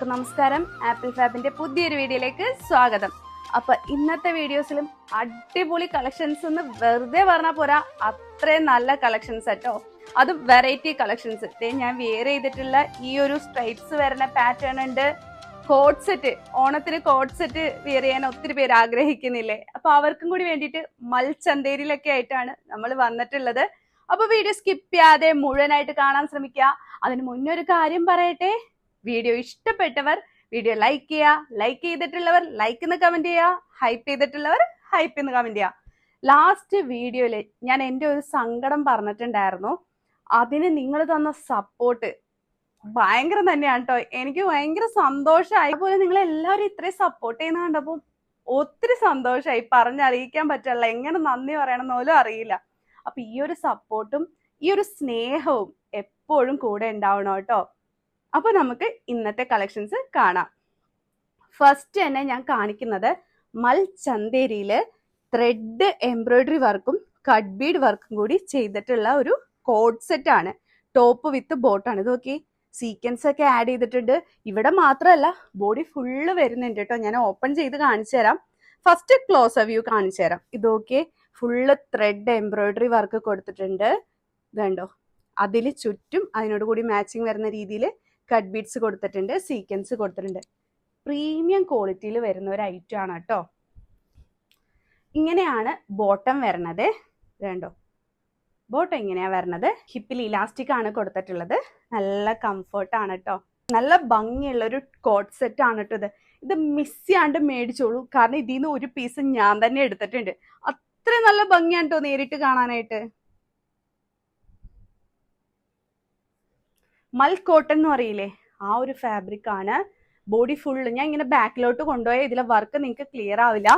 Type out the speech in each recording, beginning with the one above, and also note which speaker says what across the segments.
Speaker 1: എല്ലാവർക്കും നമസ്കാരം. ആപ്പിൾ ഫാബിന്റെ പുതിയൊരു വീഡിയോയിലേക്ക് സ്വാഗതം. അപ്പൊ ഇന്നത്തെ വീഡിയോസിലും അടിപൊളി കളക്ഷൻസ് എന്ന് വെറുതെ പറഞ്ഞാൽ പോരാ, അത്രയും നല്ല കളക്ഷൻസ് കേട്ടോ. അതും വെറൈറ്റി കളക്ഷൻസ്. ഞാൻ വെയർ ചെയ്തിട്ടുള്ള ഈ ഒരു സ്ട്രൈപ്സ് വരുന്ന പാറ്റേൺ ഉണ്ട്. കോഡ് സെറ്റ്, ഓണത്തിന് കോഡ് സെറ്റ് വെയർ ചെയ്യാൻ ഒത്തിരി പേര് ആഗ്രഹിക്കുന്നില്ലേ? അപ്പൊ അവർക്കും കൂടി വേണ്ടിയിട്ട് മൽച്ചന്തേരിയിലൊക്കെ ആയിട്ടാണ് നമ്മൾ വന്നിട്ടുള്ളത്. അപ്പൊ വീഡിയോ സ്കിപ്പ് ചെയ്യാതെ മുഴുവനായിട്ട് കാണാൻ ശ്രമിക്കുക. അതിന് മുന്നേ ഒരു കാര്യം പറയട്ടെ, വീഡിയോ ഇഷ്ടപ്പെട്ടവർ വീഡിയോ ലൈക്ക് ചെയ്യുക, ലൈക്ക് ചെയ്തിട്ടുള്ളവർ ലൈക്ക് എന്ന് കമന്റ് ചെയ്യുക, ഹൈപ്പ് ചെയ്തിട്ടുള്ളവർ ഹൈപ്പ് എന്ന് കമന്റ് ചെയ്യുക. ലാസ്റ്റ് വീഡിയോയില് ഞാൻ എൻ്റെ ഒരു സങ്കടം പറഞ്ഞിട്ടുണ്ടായിരുന്നു. അതിന് നിങ്ങൾ തന്ന സപ്പോർട്ട് ഭയങ്കരം തന്നെയാണ് കേട്ടോ. എനിക്ക് ഭയങ്കര സന്തോഷമായി. അതുപോലെ നിങ്ങൾ എല്ലാവരും ഇത്രയും സപ്പോർട്ട് ചെയ്യുന്ന കണ്ടപ്പോൾ ഒത്തിരി സന്തോഷമായി. പറഞ്ഞറിയിക്കാൻ പറ്റില്ല, എങ്ങനെ നന്ദി പറയണമെന്ന് പോലും അറിയില്ല. അപ്പൊ ഈ ഒരു സപ്പോർട്ടും ഈ ഒരു സ്നേഹവും എപ്പോഴും കൂടെ ഉണ്ടാവണം കേട്ടോ. അപ്പൊ നമുക്ക് ഇന്നത്തെ കളക്ഷൻസ് കാണാം. ഫസ്റ്റ് തന്നെ ഞാൻ കാണിക്കുന്നത് മൽച്ചന്തേരിയില് ത്രെഡ് എംബ്രോയിഡറി വർക്കും കട്ട് ബീഡ് വർക്കും കൂടി ചെയ്തിട്ടുള്ള ഒരു കോഡ് സെറ്റ് ആണ്. ടോപ്പ് വിത്ത് ബോട്ടാണ്. ഇത് നോക്കി, സീക്വൻസ് ഒക്കെ ആഡ് ചെയ്തിട്ടുണ്ട്. ഇവിടെ മാത്രമല്ല, ബോഡി ഫുള്ള് വരുന്നുണ്ട് കേട്ടോ. ഞാൻ ഓപ്പൺ ചെയ്ത് കാണിച്ചു തരാം. ഫസ്റ്റ് ക്ലോസ് വ്യൂ കാണിച്ചു തരാം. ഇത് നോക്കി, ഫുള്ള് ത്രെഡ് എംബ്രോയിഡറി വർക്ക് കൊടുത്തിട്ടുണ്ട്. ഇതുണ്ടോ, അതിൽ ചുറ്റും അതിനോട് കൂടി മാച്ചിങ് വരുന്ന രീതിയിൽ കട്ട് ബീഡ്സ് കൊടുത്തിട്ടുണ്ട്, സീക്വൻസ് കൊടുത്തിട്ടുണ്ട്. പ്രീമിയം ക്വാളിറ്റിയിൽ വരുന്ന ഒരു ഐറ്റം ആണ് കേട്ടോ. ഇങ്ങനെയാണ് ബോട്ടം വരണത്. വേണ്ടോ, ബോട്ടം ഇങ്ങനെയാ വരണത്. ഹിപ്പിൽ ഇലാസ്റ്റിക് ആണ് കൊടുത്തിട്ടുള്ളത്. നല്ല കംഫർട്ട് ആണ് കേട്ടോ. നല്ല ഭംഗിയുള്ള ഒരു കോഡ് സെറ്റ് ആണ് കേട്ടോ. ഇത് മിസ് ചെയ്യാണ്ട് മേടിച്ചോളൂ, കാരണം ഇതിൽ നിന്ന് ഒരു പീസ് ഞാൻ തന്നെ എടുത്തിട്ടുണ്ട്. അത്രയും നല്ല ഭംഗിയാണ് കേട്ടോ നേരിട്ട് കാണാനായിട്ട്. മൽ കോട്ടൺ എന്ന് പറയില്ലേ, ആ ഒരു ഫാബ്രിക് ആണ്. ബോഡി ഫുള്ള് ഞാൻ ഇങ്ങനെ ബാക്കിലോട്ട് കൊണ്ടുപോയ ഇതിലെ വർക്ക് നിങ്ങൾക്ക് ക്ലിയർ ആവില്ല,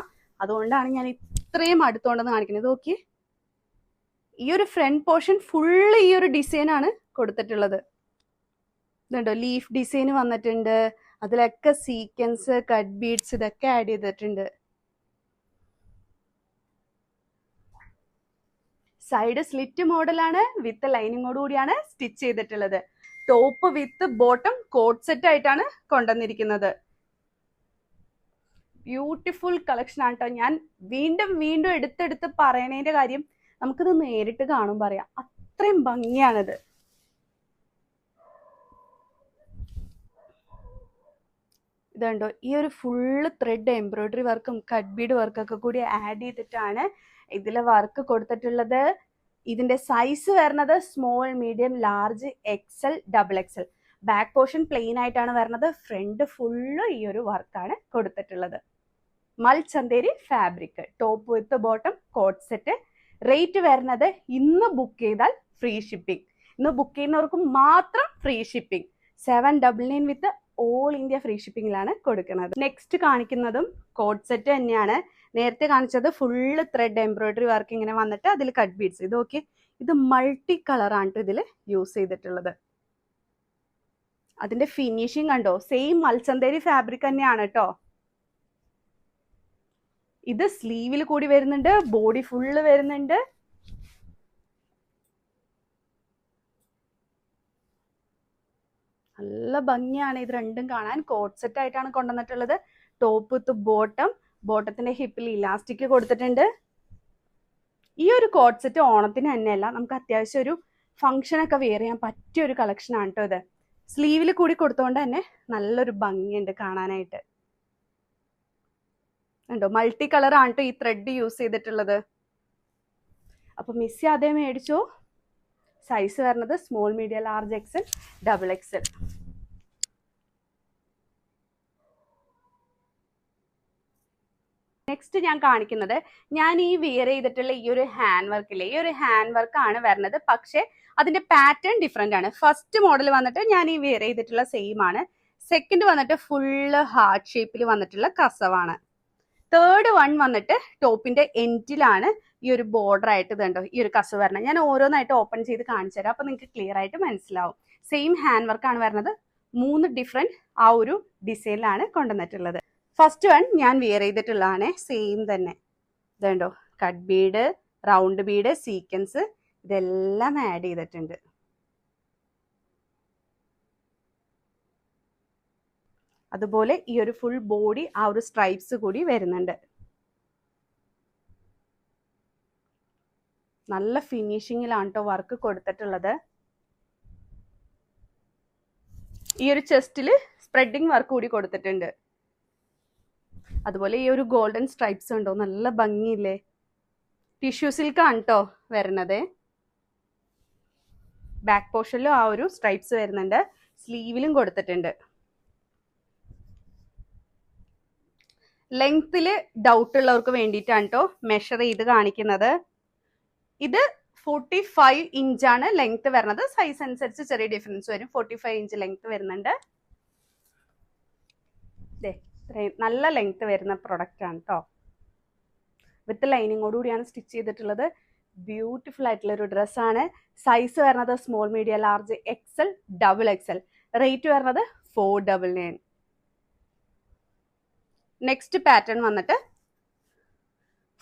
Speaker 1: അതുകൊണ്ടാണ് ഞാൻ ഇത്രയും അടുത്തോണ്ടെന്ന് കാണിക്കുന്നത്. നോക്കി, ഈ ഒരു ഫ്രണ്ട് പോർഷൻ ഫുള്ള് ഈ ഒരു ഡിസൈൻ ആണ് കൊടുത്തിട്ടുള്ളത്. ഇതുണ്ടോ, ലീഫ് ഡിസൈൻ വന്നിട്ടുണ്ട്. അതിലൊക്കെ സീക്വൻസ്, കട്ട് ബീഡ്സ് ഇതൊക്കെ ആഡ് ചെയ്തിട്ടുണ്ട്. സൈഡ് സ്ലിറ്റ് മോഡലാണ്, വിത്ത് ലൈനിങ്ങോട് കൂടിയാണ് സ്റ്റിച്ച് ചെയ്തിട്ടുള്ളത്. Top with bottom coord set ആയിട്ടാണ് കൊണ്ടുവന്നിരിക്കുന്നത്. ബ്യൂട്ടിഫുൾ കളക്ഷൻ ആണ് കേട്ടോ. ഞാൻ വീണ്ടും വീണ്ടും എടുത്തെടുത്ത് പറയണതിന്റെ കാര്യം, നമുക്കിത് നേരിട്ട് കാണും പറയാം, അത്രയും ഭംഗിയാണിത്. ഇതുണ്ടോ, ഈ ഒരു ഫുള്ള് ത്രെഡ് എംബ്രോയിഡറി വർക്കും കട്ട് ബീഡ് വർക്കൊക്കെ കൂടി ആഡ് ചെയ്തിട്ടാണ് ഇതിലെ വർക്ക് കൊടുത്തിട്ടുള്ളത്. ഇതിന്റെ സൈസ് വരുന്നത് small, medium, large, XL, double XL. Back portion plain ആയിട്ടാണ് വരുന്നത്. ഫ്രണ്ട് ഫുള്ള് ഈ ഒരു വർക്കാണ് കൊടുത്തിട്ടുള്ളത്. മൽച്ചന്തേരി fabric, top with bottom coord set. Rate വരുന്നത് ഇന്ന് ബുക്ക് ചെയ്താൽ ഫ്രീ ഷിപ്പിംഗ്. ഇന്ന് ബുക്ക് ചെയ്യുന്നവർക്ക് മാത്രം free shipping. 799 with all India free ഷിപ്പിംഗിലാണ് കൊടുക്കുന്നത്. നെക്സ്റ്റ് കാണിക്കുന്നതും കോഡ് സെറ്റ് തന്നെയാണ്. നേരത്തെ കാണിച്ചത് ഫുള്ള് ത്രെഡ് എംബ്രോയിഡറി വർക്ക് ഇങ്ങനെ വന്നിട്ട് അതിൽ കട്ട് ബീഡ്സ്. ഇത് ഓക്കെ, ഇത് മൾട്ടി കളറാണ് ഇതിൽ യൂസ് ചെയ്തിട്ടുള്ളത്. അതിന്റെ ഫിനിഷിങ് കണ്ടോ, സെയിം മൽച്ചന്തേരി ഫാബ്രിക് തന്നെയാണ് കേട്ടോ. ഇത് സ്ലീവിൽ കൂടി വരുന്നുണ്ട്, ബോഡി ഫുള്ള് വരുന്നുണ്ട്. നല്ല ഭംഗിയാണ് ഇത് രണ്ടും കാണാൻ. കോഡ് സെറ്റ് ആയിട്ടാണ് കൊണ്ടുവന്നിട്ടുള്ളത്. ടോപ്പ് വിത്ത് ബോട്ടം, ബോട്ടത്തിന്റെ ഹിപ്പിൽ ഇലാസ്റ്റിക് കൊടുത്തിട്ടുണ്ട്. ഈ ഒരു കോഡ് സെറ്റ് ഓണത്തിന് തന്നെയല്ല, നമുക്ക് അത്യാവശ്യം ഒരു ഫംഗ്ഷൻ ഒക്കെ വെയർ ചെയ്യാൻ പറ്റിയ ഒരു കളക്ഷൻ ആണ് കേട്ടോ ഇത്. സ്ലീവിൽ കൂടി കൊടുത്തോണ്ട് തന്നെ നല്ലൊരു ഭംഗിയുണ്ട് കാണാനായിട്ട്. ഉണ്ടോ, മൾട്ടി കളർ ആണ് കേട്ടോ ഈ ത്രെഡ് യൂസ് ചെയ്തിട്ടുള്ളത്. അപ്പൊ മിസ് ചെയ്യാതെ മേടിച്ചോ. സൈസ് വരുന്നത് small, medium, large, XL, double XL. Next ഞാൻ കാണിക്കുന്നത്, ഞാൻ ഈ വെയർ ചെയ്തിട്ടുള്ള ഈ ഒരു ഹാൻഡ് വർക്കില്ലേ, ഈ ഒരു ഹാൻഡ് വർക്ക് ആണ് വരുന്നത്. പക്ഷെ അതിന്റെ പാറ്റേൺ ഡിഫറെന്റ് ആണ്. ഫസ്റ്റ് മോഡൽ വന്നിട്ട് ഞാൻ ഈ വെയർ ചെയ്തിട്ടുള്ള സെയിം ആണ്. സെക്കൻഡ് വന്നിട്ട് ഫുള്ള് ഹാർട്ട് ഷേപ്പിൽ വന്നിട്ടുള്ള കസവാണ്. തേർഡ് വൺ വന്നിട്ട് ടോപ്പിന്റെ എൻഡിലാണ് ഈ ഒരു ബോർഡർ ആയിട്ട് ഇതുണ്ടോ ഈ ഒരു കസവ് വരണം. ഞാൻ ഓരോന്നായിട്ട് ഓപ്പൺ ചെയ്ത് കാണിച്ചു തരാം, അപ്പൊ നിങ്ങൾക്ക് ക്ലിയർ ആയിട്ട് മനസ്സിലാവും. സെയിം ഹാൻഡ് വർക്ക് ആണ് വരുന്നത്. 3 ഡിഫറെന്റ് ആ ഒരു ഡിസൈനിലാണ് കൊണ്ടുവന്നിട്ടുള്ളത്. ഫസ്റ്റ് വൺ ഞാൻ വെയർ ചെയ്തിട്ടുള്ളതാണ്, സെയിം തന്നെ. ഇതുണ്ടോ, cut Bede, round Bede, sequence ഇതെല്ലാം ആഡ് ചെയ്തിട്ടുണ്ട്. അതുപോലെ ഈ ഒരു ഫുൾ ബോഡി ആ ഒരു സ്ട്രൈപ്സ് കൂടി വരുന്നുണ്ട്. നല്ല ഫിനിഷിങ്ങിലാണ് കേട്ടോ വർക്ക് കൊടുത്തിട്ടുള്ളത്. ഈ ഒരു ചെസ്റ്റിൽ സ്പ്രെഡിങ് വർക്ക് കൂടി കൊടുത്തിട്ടുണ്ട്. അതുപോലെ ഈ ഒരു ഗോൾഡൻ സ്ട്രൈപ്സ് ഉണ്ടോ, നല്ല ഭംഗിയില്ലേ. ടിഷ്യൂ സിൽക്കാണ് കേട്ടോ വരുന്നത്. ബാക്ക് പോർഷനിലും ആ ഒരു സ്ട്രൈപ്സ് വരുന്നുണ്ട്. സ്ലീവിലും കൊടുത്തിട്ടുണ്ട്. ലെങ്ത്തിൽ ഡൗട്ട് ഉള്ളവർക്ക് വേണ്ടിയിട്ടാണ് കേട്ടോ മെഷർ ചെയ്ത് കാണിക്കുന്നത്. ഇത് 45 ഇഞ്ചാണ് ലെങ്ത് വരുന്നത്. സൈസ് അനുസരിച്ച് ചെറിയ ഡിഫറൻസ് വരും. 45 ഇഞ്ച് ലെങ്ത് വരുന്നുണ്ട്. നല്ല ലെങ്ത് വരുന്ന പ്രൊഡക്റ്റ് ആണ് കേട്ടോ. വിത്ത് ലൈനിങ്ങോടുകൂടിയാണ് സ്റ്റിച്ച് ചെയ്തിട്ടുള്ളത്. ബ്യൂട്ടിഫുൾ ആയിട്ടുള്ള ഒരു ഡ്രസ്സാണ്. സൈസ് വരുന്നത് small, medium, large, XL, XXL. Rate വരുന്നത് 499. നെക്സ്റ്റ് പാറ്റേൺ വന്നിട്ട്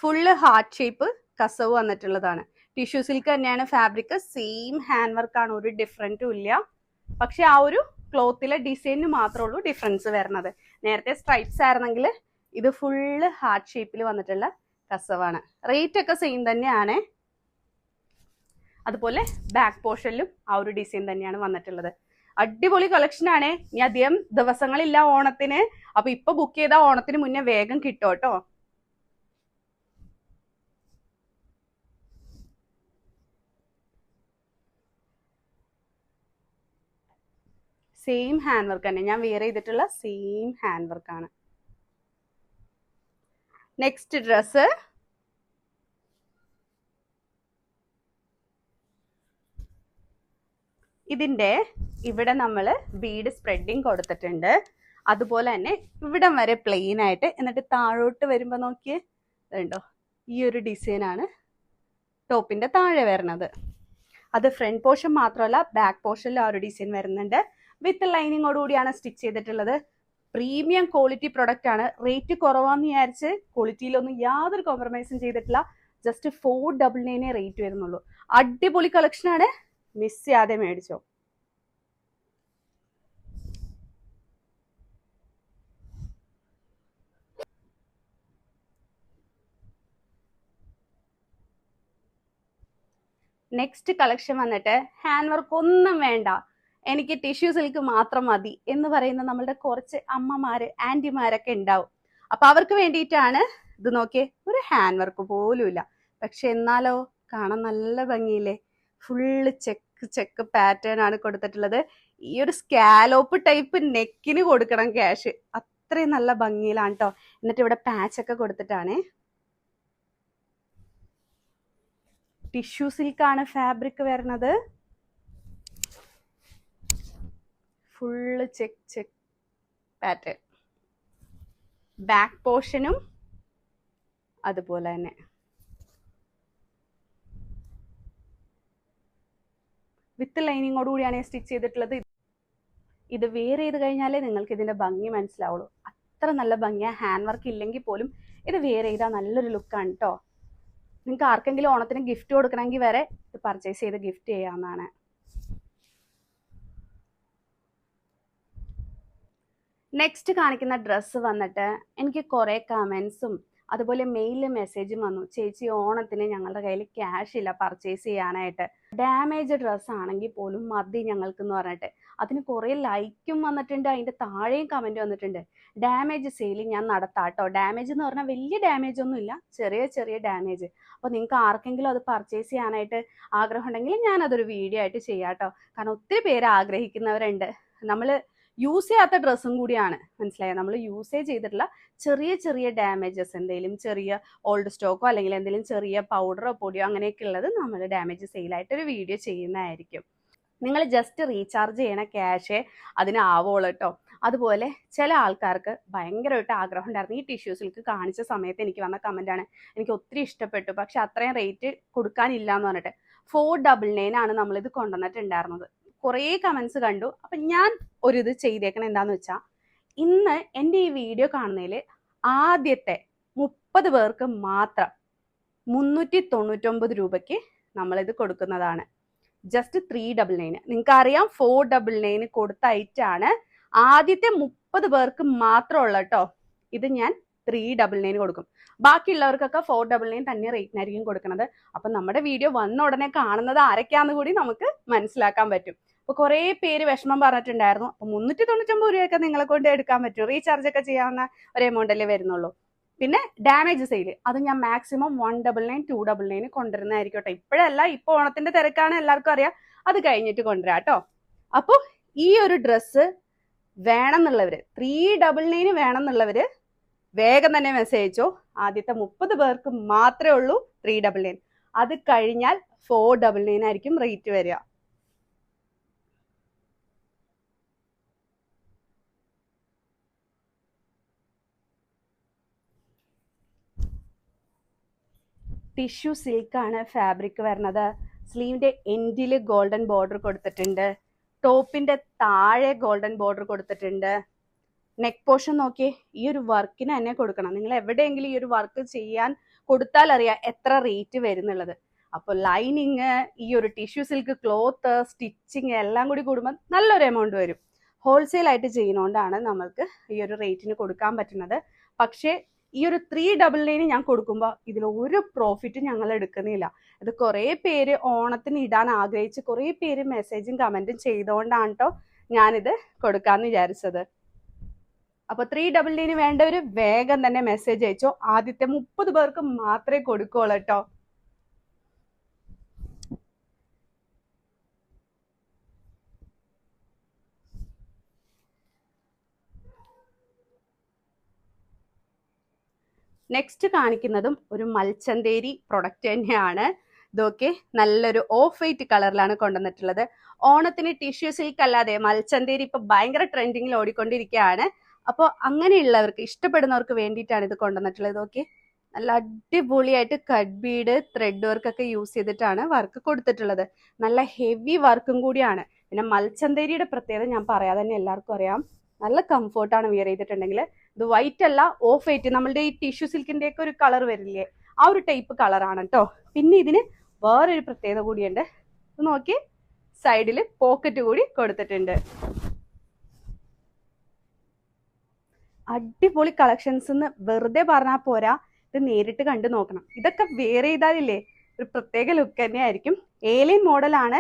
Speaker 1: ഫുള്ള് ഹാർട്ട് ഷേപ്പ് കസവ് വന്നിട്ടുള്ളതാണ്. ടിഷ്യൂ സിൽക്ക് തന്നെയാണ് ഫാബ്രിക്. സെയിം ഹാൻഡ് വർക്കാണ്, ഒരു ഡിഫറൻറ്റും ഇല്ല. പക്ഷെ ആ ഒരു ക്ലോത്തിലെ ഡിസൈനിന് മാത്രമേ ഉള്ളൂ ഡിഫറൻസ് വരുന്നത്. നേരത്തെ സ്ട്രൈപ്സ് ആയിരുന്നെങ്കിൽ ഇത് ഫുള്ള് ഹാർട്ട് ഷേപ്പിൽ വന്നിട്ടുള്ള കസവാണ്. റേറ്റ് ഒക്കെ സെയിം തന്നെയാണ്. അതുപോലെ ബാക്ക് പോർഷനിലും ആ ഒരു ഡിസൈൻ തന്നെയാണ് വന്നിട്ടുള്ളത്. അടിപൊളി കളക്ഷൻ ആണ്. ഇനി അധികം ദിവസങ്ങളില്ല ഓണത്തിന്. അപ്പൊ ഇപ്പൊ ബുക്ക് ചെയ്താൽ ഓണത്തിന് മുന്നേ വേഗം കിട്ടും കേട്ടോ. സെയിം ഹാൻഡ് വർക്ക് തന്നെ, ഞാൻ വെയർ ചെയ്തിട്ടുള്ള സെയിം ഹാൻഡ് വർക്കാണ്. നെക്സ്റ്റ് ഡ്രസ്സ് ഇതിന്റെ ഇവിടെ നമ്മൾ ബീഡ് സ്പ്രെഡിങ് കൊടുത്തിട്ടുണ്ട്. അതുപോലെ തന്നെ ഇവിടം വരെ പ്ലെയിൻ ആയിട്ട്, എന്നിട്ട് താഴോട്ട് വരുമ്പോൾ നോക്കിയേ ഇതുണ്ടോ, ഈ ഒരു ഡിസൈനാണ് ടോപ്പിന്റെ താഴെ വരുന്നത്. അത് ഫ്രണ്ട് പോർഷൻ മാത്രമല്ല ബാക്ക് പോർഷനിൽ ആ ഒരു ഡിസൈൻ വരുന്നുണ്ട്. വിത്ത് ലൈനിങ്ങോടുകൂടിയാണ് സ്റ്റിച്ച് ചെയ്തിട്ടുള്ളത്. പ്രീമിയം ക്വാളിറ്റി പ്രൊഡക്റ്റ് ആണ്. റേറ്റ് കുറവാന്ന് വിചാരിച്ച് ക്വാളിറ്റിയിലൊന്നും യാതൊരു കോംപ്രമൈസും ചെയ്തിട്ടില്ല. ജസ്റ്റ് 499 റേറ്റ് വരുന്നുള്ളൂ. അടിപൊളി കളക്ഷൻ ആണ്, മിസ് ചെയ്യാതെ മേടിച്ചോ. നെക്സ്റ്റ് കളക്ഷൻ വന്നിട്ട് ഹാൻഡ് വർക്ക് ഒന്നും വേണ്ട, എനിക്ക് ടിഷ്യൂ സിൽക്ക് മാത്രം മതി എന്ന് പറയുന്ന നമ്മളുടെ കുറച്ച് അമ്മമാര് ആന്റിമാരൊക്കെ ഉണ്ടാവും. അപ്പൊ അവർക്ക് വേണ്ടിയിട്ടാണ് ഇത്. നോക്കിയേ, ഒരു ഹാൻഡ് വർക്ക് പോലും ഇല്ല. പക്ഷെ എന്നാലോ കാണാൻ നല്ല ഭംഗിയില്ലേ. ഫുള്ള് ചെക്ക് പാറ്റേൺ ആണ് കൊടുത്തിട്ടുള്ളത്. ഈ ഒരു സ്കാലോപ്പ് ടൈപ്പ് നെക്കിന് കൊടുക്കണം ക്യാഷ്. അത്രയും നല്ല ഭംഗിയിലാണ് കേട്ടോ. എന്നിട്ട് ഇവിടെ പാച്ച് ഒക്കെ കൊടുത്തിട്ടാണ്. ടിഷ്യൂ സിൽക്കാണ് ഫാബ്രിക് വരുന്നത്. Full check pattern. ബാക്ക് പോർഷനും അതുപോലെ തന്നെ. വിത്ത് ലൈനിങ്ങോടുകൂടിയാണ് സ്റ്റിച്ച് ചെയ്തിട്ടുള്ളത്. ഇത് വെയർ ചെയ്ത് കഴിഞ്ഞാലേ നിങ്ങൾക്ക് ഇതിന്റെ ഭംഗി മനസ്സിലാവുള്ളൂ. അത്ര നല്ല ഭംഗിയാണ്. ഹാൻഡ് വർക്ക് ഇല്ലെങ്കിൽ പോലും ഇത് വെയർ ചെയ്താൽ നല്ലൊരു ലുക്കാണ് കേട്ടോ. നിങ്ങൾക്ക് ആർക്കെങ്കിലും ഓണത്തിന് ഗിഫ്റ്റ് കൊടുക്കണമെങ്കിൽ വരെ ഇത് പർച്ചേസ് ചെയ്ത് ഗിഫ്റ്റ് ചെയ്യാവുന്നതാണ്. നെക്സ്റ്റ് കാണിക്കുന്ന ഡ്രസ്സ് വന്നിട്ട് എനിക്ക് കുറേ കമൻസും അതുപോലെ മെയിലിൽ മെസ്സേജും വന്നു, ചേച്ചി ഓണത്തിന് ഞങ്ങളുടെ കയ്യിൽ ക്യാഷ് ഇല്ല പർച്ചേസ് ചെയ്യാനായിട്ട്, ഡാമേജ് ഡ്രസ്സ് ആണെങ്കിൽ പോലും മതി ഞങ്ങൾക്ക് എന്ന് പറഞ്ഞിട്ട്. അതിന് കുറേ ലൈക്കും വന്നിട്ടുണ്ട്, അതിൻ്റെ താഴെയും കമൻറ്റ് വന്നിട്ടുണ്ട്. ഡാമേജ് സെയിൽ ഞാൻ നടത്താട്ടോ. ഡാമേജ് എന്ന് പറഞ്ഞാൽ വലിയ ഡാമേജ് ഒന്നും ഇല്ല, ചെറിയ ഡാമേജ്. അപ്പോൾ നിങ്ങൾക്ക് ആർക്കെങ്കിലും അത് പർച്ചേസ് ചെയ്യാനായിട്ട് ആഗ്രഹം ഉണ്ടെങ്കിൽ ഞാനതൊരു വീഡിയോ ആയിട്ട് ചെയ്യാം കേട്ടോ. കാരണം ഒത്തിരി പേര് ആഗ്രഹിക്കുന്നവരുണ്ട്. നമ്മൾ യൂസ് ചെയ്യാത്ത ഡ്രസ്സും കൂടിയാണ്, മനസ്സിലായത്. നമ്മൾ യൂസേ ചെയ്തിട്ടുള്ള ചെറിയ ഡാമേജസ്, എന്തെങ്കിലും ചെറിയ ഓൾഡ് സ്റ്റോക്കോ അല്ലെങ്കിൽ എന്തെങ്കിലും ചെറിയ പൗഡറോ പൊടിയോ അങ്ങനെയൊക്കെ ഉള്ളത് നമ്മൾ ഡാമേജ് സെയിലായിട്ടൊരു വീഡിയോ ചെയ്യുന്നതായിരിക്കും. നിങ്ങൾ ജസ്റ്റ് റീചാർജ് ചെയ്യണ ക്യാഷേ അതിനാവുള്ളൂ കേട്ടോ. അതുപോലെ ചില ആൾക്കാർക്ക് ഭയങ്കരമായിട്ട് ആഗ്രഹം ഉണ്ടായിരുന്നു. ഈ ടിഷ്യൂ സിൽക്ക് കാണിച്ച സമയത്ത് എനിക്ക് വന്ന കമൻറ്റാണ്, എനിക്ക് ഒത്തിരി ഇഷ്ടപ്പെട്ടു പക്ഷെ അത്രയും റേറ്റ് കൊടുക്കാനില്ല എന്ന് പറഞ്ഞിട്ട്. 499 ആണ് നമ്മളിത് കൊണ്ടുവന്നിട്ടുണ്ടായിരുന്നത്. കുറേ കമൻസ് കണ്ടു. അപ്പം ഞാൻ ഒരു ഇത് ചെയ്തേക്കണം എന്താന്ന് വെച്ചാൽ, ഇന്ന് എൻ്റെ ഈ വീഡിയോ കാണുന്നതിൽ ആദ്യത്തെ 30 പേർക്ക് മാത്രം 399 രൂപയ്ക്ക് നമ്മളിത് കൊടുക്കുന്നതാണ്. ജസ്റ്റ് 399. നിങ്ങൾക്ക് അറിയാം 499 കൊടുത്ത ഐറ്റാണ്. ആദ്യത്തെ 30 പേർക്ക് മാത്രമുള്ള കേട്ടോ. ഇത് ഞാൻ 399 കൊടുക്കും. ബാക്കിയുള്ളവർക്കൊക്കെ 499 തന്നെ റേറ്റിനായിരിക്കും കൊടുക്കുന്നത്. അപ്പൊ നമ്മുടെ വീഡിയോ വന്ന ഉടനെ കാണുന്നത് ആരൊക്കെയാന്ന് കൂടി നമുക്ക് മനസ്സിലാക്കാൻ പറ്റും. അപ്പൊ കുറെ പേര് വിഷമം പറഞ്ഞിട്ടുണ്ടായിരുന്നു. അപ്പൊ 399 രൂപയൊക്കെ നിങ്ങളെ കൊണ്ട് എടുക്കാൻ പറ്റും, റീചാർജ് ഒക്കെ ചെയ്യാവുന്ന ഒരു എമൗണ്ട് അല്ലേ വരുന്നുള്ളൂ. പിന്നെ ഡാമേജ് സെയിൽ അത് ഞാൻ മാക്സിമം 199 299 കൊണ്ടുവരുന്നതായിരിക്കട്ടെ. ഇപ്പോഴല്ല, ഇപ്പൊ ഓണത്തിന്റെ തിരക്കാണ്, എല്ലാവർക്കും അറിയാം. അത് കഴിഞ്ഞിട്ട് കൊണ്ടുവരാം കേട്ടോ. അപ്പൊ ഈ ഒരു ഡ്രസ്സ് വേണമെന്നുള്ളവര് 399 വേണമെന്നുള്ളവര് വേഗം തന്നെ മെസ്സേജ് അയച്ചോ. ആദ്യത്തെ 30 പേർക്ക് മാത്രമേ ഉള്ളൂ 399. അത് കഴിഞ്ഞാൽ 499 ആയിരിക്കും റേറ്റ് വരിക. ടിഷ്യൂ സിൽക്കാണ് ഫാബ്രിക് വരുന്നത്. സ്ലീവിന്റെ എൻഡിൽ ഗോൾഡൻ ബോർഡർ കൊടുത്തിട്ടുണ്ട്. ടോപ്പിന്റെ താഴെ ഗോൾഡൻ ബോർഡർ കൊടുത്തിട്ടുണ്ട്. നെക്ക് പോർഷൻ നോക്കിയേ, ഈ ഒരു വർക്കിന് തന്നെ കൊടുക്കണം. നിങ്ങൾ എവിടെയെങ്കിലും ഈ ഒരു വർക്ക് ചെയ്യാൻ കൊടുത്താൽ അറിയാം എത്ര റേറ്റ് വരുന്നുള്ളത്. അപ്പോൾ ലൈനിങ്, ഈ ഒരു ടിഷ്യൂ സിൽക്ക് ക്ലോത്ത്, സ്റ്റിച്ചിങ് എല്ലാം കൂടി കൂടുമ്പോൾ നല്ലൊരു എമൗണ്ട് വരും. ഹോൾസെയിൽ ആയിട്ട് ചെയ്യുന്നതുകൊണ്ടാണ് നമ്മൾക്ക് ഈ ഒരു റേറ്റിന് കൊടുക്കാൻ പറ്റുന്നത്. പക്ഷേ ഈ ഒരു 399 ഞാൻ കൊടുക്കുമ്പോൾ ഇതിൽ ഒരു പ്രോഫിറ്റ് ഞങ്ങൾ എടുക്കുന്നില്ല. ഇത് കുറേ പേര് ഓണത്തിന് ഇടാൻ ആഗ്രഹിച്ച് കുറേ പേര് മെസ്സേജും കമന്റും ചെയ്തുകൊണ്ടാണ് കേട്ടോ ഞാനിത് കൊടുക്കാന്ന് വിചാരിച്ചത്. അപ്പൊ 399 വേണ്ടവര് വേഗം തന്നെ മെസ്സേജ് അയച്ചോ. ആദ്യത്തെ 30 പേർക്ക് മാത്രമേ കൊടുക്കുള്ളൂ കേട്ടോ. നെക്സ്റ്റ് കാണിക്കുന്നതും ഒരു മൽച്ചന്തേരി പ്രൊഡക്റ്റ് തന്നെയാണ്. ഇതൊക്കെ നല്ലൊരു ഓഫ് വൈറ്റ് കളറിലാണ് കൊണ്ടുവന്നിട്ടുള്ളത്. ഓണത്തിന് ടിഷ്യൂ സിൽക്ക് അല്ലാതെ മൽച്ചന്തേരി ഇപ്പൊ ഭയങ്കര ട്രെൻഡിങ്ങിൽ ഓടിക്കൊണ്ടിരിക്കുകയാണ്. അപ്പോൾ അങ്ങനെയുള്ളവർക്ക് ഇഷ്ടപ്പെടുന്നവർക്ക് വേണ്ടിയിട്ടാണ് ഇത് കൊണ്ടുവന്നിട്ടുള്ളത്. ഇതൊക്കെ നല്ല അടിപൊളിയായിട്ട് കട്ട് ബീഡ് ത്രെഡ് വർക്ക് ഒക്കെ യൂസ് ചെയ്തിട്ടാണ് വർക്ക് കൊടുത്തിട്ടുള്ളത്. നല്ല ഹെവി വർക്കും കൂടിയാണ്. പിന്നെ മൽച്ചന്തേരിയുടെ പ്രത്യേകത ഞാൻ പറയാതെ തന്നെ എല്ലാവർക്കും അറിയാം, നല്ല കംഫോർട്ടാണ് വിയർ ചെയ്തിട്ടുണ്ടെങ്കിൽ. ഇത് വൈറ്റ് അല്ല, ഓഫ് വൈറ്റ്, നമ്മളുടെ ഈ ടിഷ്യൂ സിൽക്കിന്റെ ഒക്കെ ഒരു കളർ വരില്ലേ, ആ ഒരു ടൈപ്പ് കളറാണ് കേട്ടോ. പിന്നെ ഇതിന് വേറൊരു പ്രത്യേകത കൂടിയുണ്ട്. ഇത് നോക്കി, സൈഡിൽ പോക്കറ്റ് കൂടി കൊടുത്തിട്ടുണ്ട്. അടിപൊളി കളക്ഷൻസ് എന്ന് വെറുതെ പറഞ്ഞാൽ പോരാ, ഇത് നേരിട്ട് കണ്ടു നോക്കണം. ഇതൊക്കെ വേറെ ചെയ്താലില്ലേ ഒരു പ്രത്യേക ലുക്ക് തന്നെയായിരിക്കും. ഏലിയൻ മോഡലാണ്,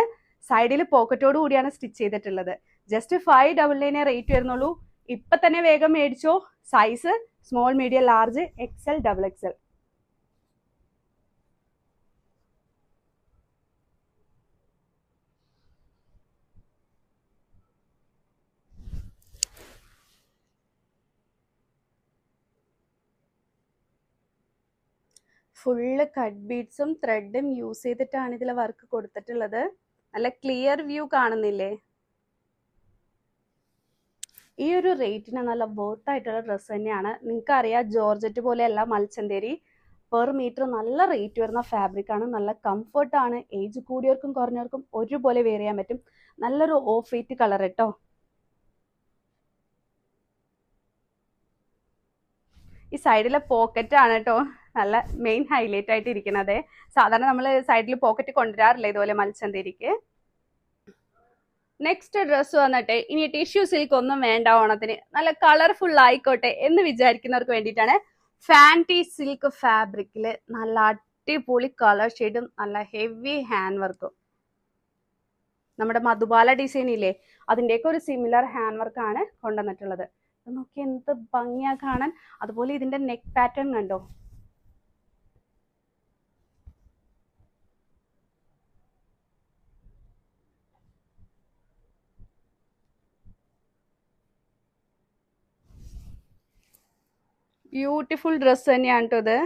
Speaker 1: സൈഡിൽ പോക്കറ്റോട് കൂടിയാണ് സ്റ്റിച്ച് ചെയ്തിട്ടുള്ളത്. ജസ്റ്റ് 599 റേറ്റ് വരുന്നുള്ളൂ. ഇപ്പൊ തന്നെ വേഗം മേടിച്ചോ. Size small, medium, large, XL, XXL. Full cut ബീഡ്സും ത്രെഡും യൂസ് ചെയ്തിട്ടാണ് ഇതിലെ വർക്ക് കൊടുത്തിട്ടുള്ളത്. നല്ല ക്ലിയർ വ്യൂ കാണുന്നില്ലേ? ഈ ഒരു റേറ്റിന് നല്ല വർത്ത് ആയിട്ടുള്ള ഡ്രസ്സ് തന്നെയാണ്. നിങ്ങൾക്കറിയാം, ജോർജറ്റ് പോലെയല്ല മൽച്ചന്തേരി. പെർ മീറ്റർ നല്ല റേറ്റ് വരുന്ന ഫാബ്രിക് ആണ്. നല്ല കംഫർട്ടാണ്. ഏജ് കൂടിയവർക്കും കുറഞ്ഞവർക്കും ഒരുപോലെ വെയർ ചെയ്യാൻ പറ്റും. നല്ലൊരു ഓഫ് വൈറ്റ് കളർ കേട്ടോ. ഈ സൈഡിലെ പോക്കറ്റ് ആണ് കേട്ടോ നല്ല മെയിൻ ഹൈലൈറ്റ് ആയിട്ട് ഇരിക്കുന്നത്. സാധാരണ നമ്മൾ സൈഡിൽ പോക്കറ്റ് കൊണ്ടുവരാറില്ല ഇതുപോലെ മൽച്ചന്തേരിക്ക്. നെക്സ്റ്റ് ഡ്രസ്സ് വന്നിട്ട് ഇനി ടിഷ്യൂ സിൽക്ക് ഒന്നും വേണ്ട ഓണത്തിന്, നല്ല കളർഫുൾ ആയിക്കോട്ടെ എന്ന് വിചാരിക്കുന്നവർക്ക് വേണ്ടിയിട്ടാണ്. ഫാൻറ്റി സിൽക്ക് ഫാബ്രിക്കില് നല്ല അടിപൊളി കളർ ഷെയ്ഡും നല്ല ഹെവി ഹാൻഡ് വർക്കും. നമ്മുടെ മധുബാല ഡിസൈൻ ഇല്ലേ, അതിൻ്റെയൊക്കെ ഒരു സിമിലർ ഹാൻഡ് വർക്കാണ് കൊണ്ടുവന്നിട്ടുള്ളത്. നോക്കി എന്ത് ഭംഗിയാ കാണാൻ. അതുപോലെ ഇതിന്റെ നെക്ക് പാറ്റേൺ കണ്ടോ, ബ്യൂട്ടിഫുൾ ഡ്രസ്സ് തന്നെയാണ് കേട്ടോ ഇത്.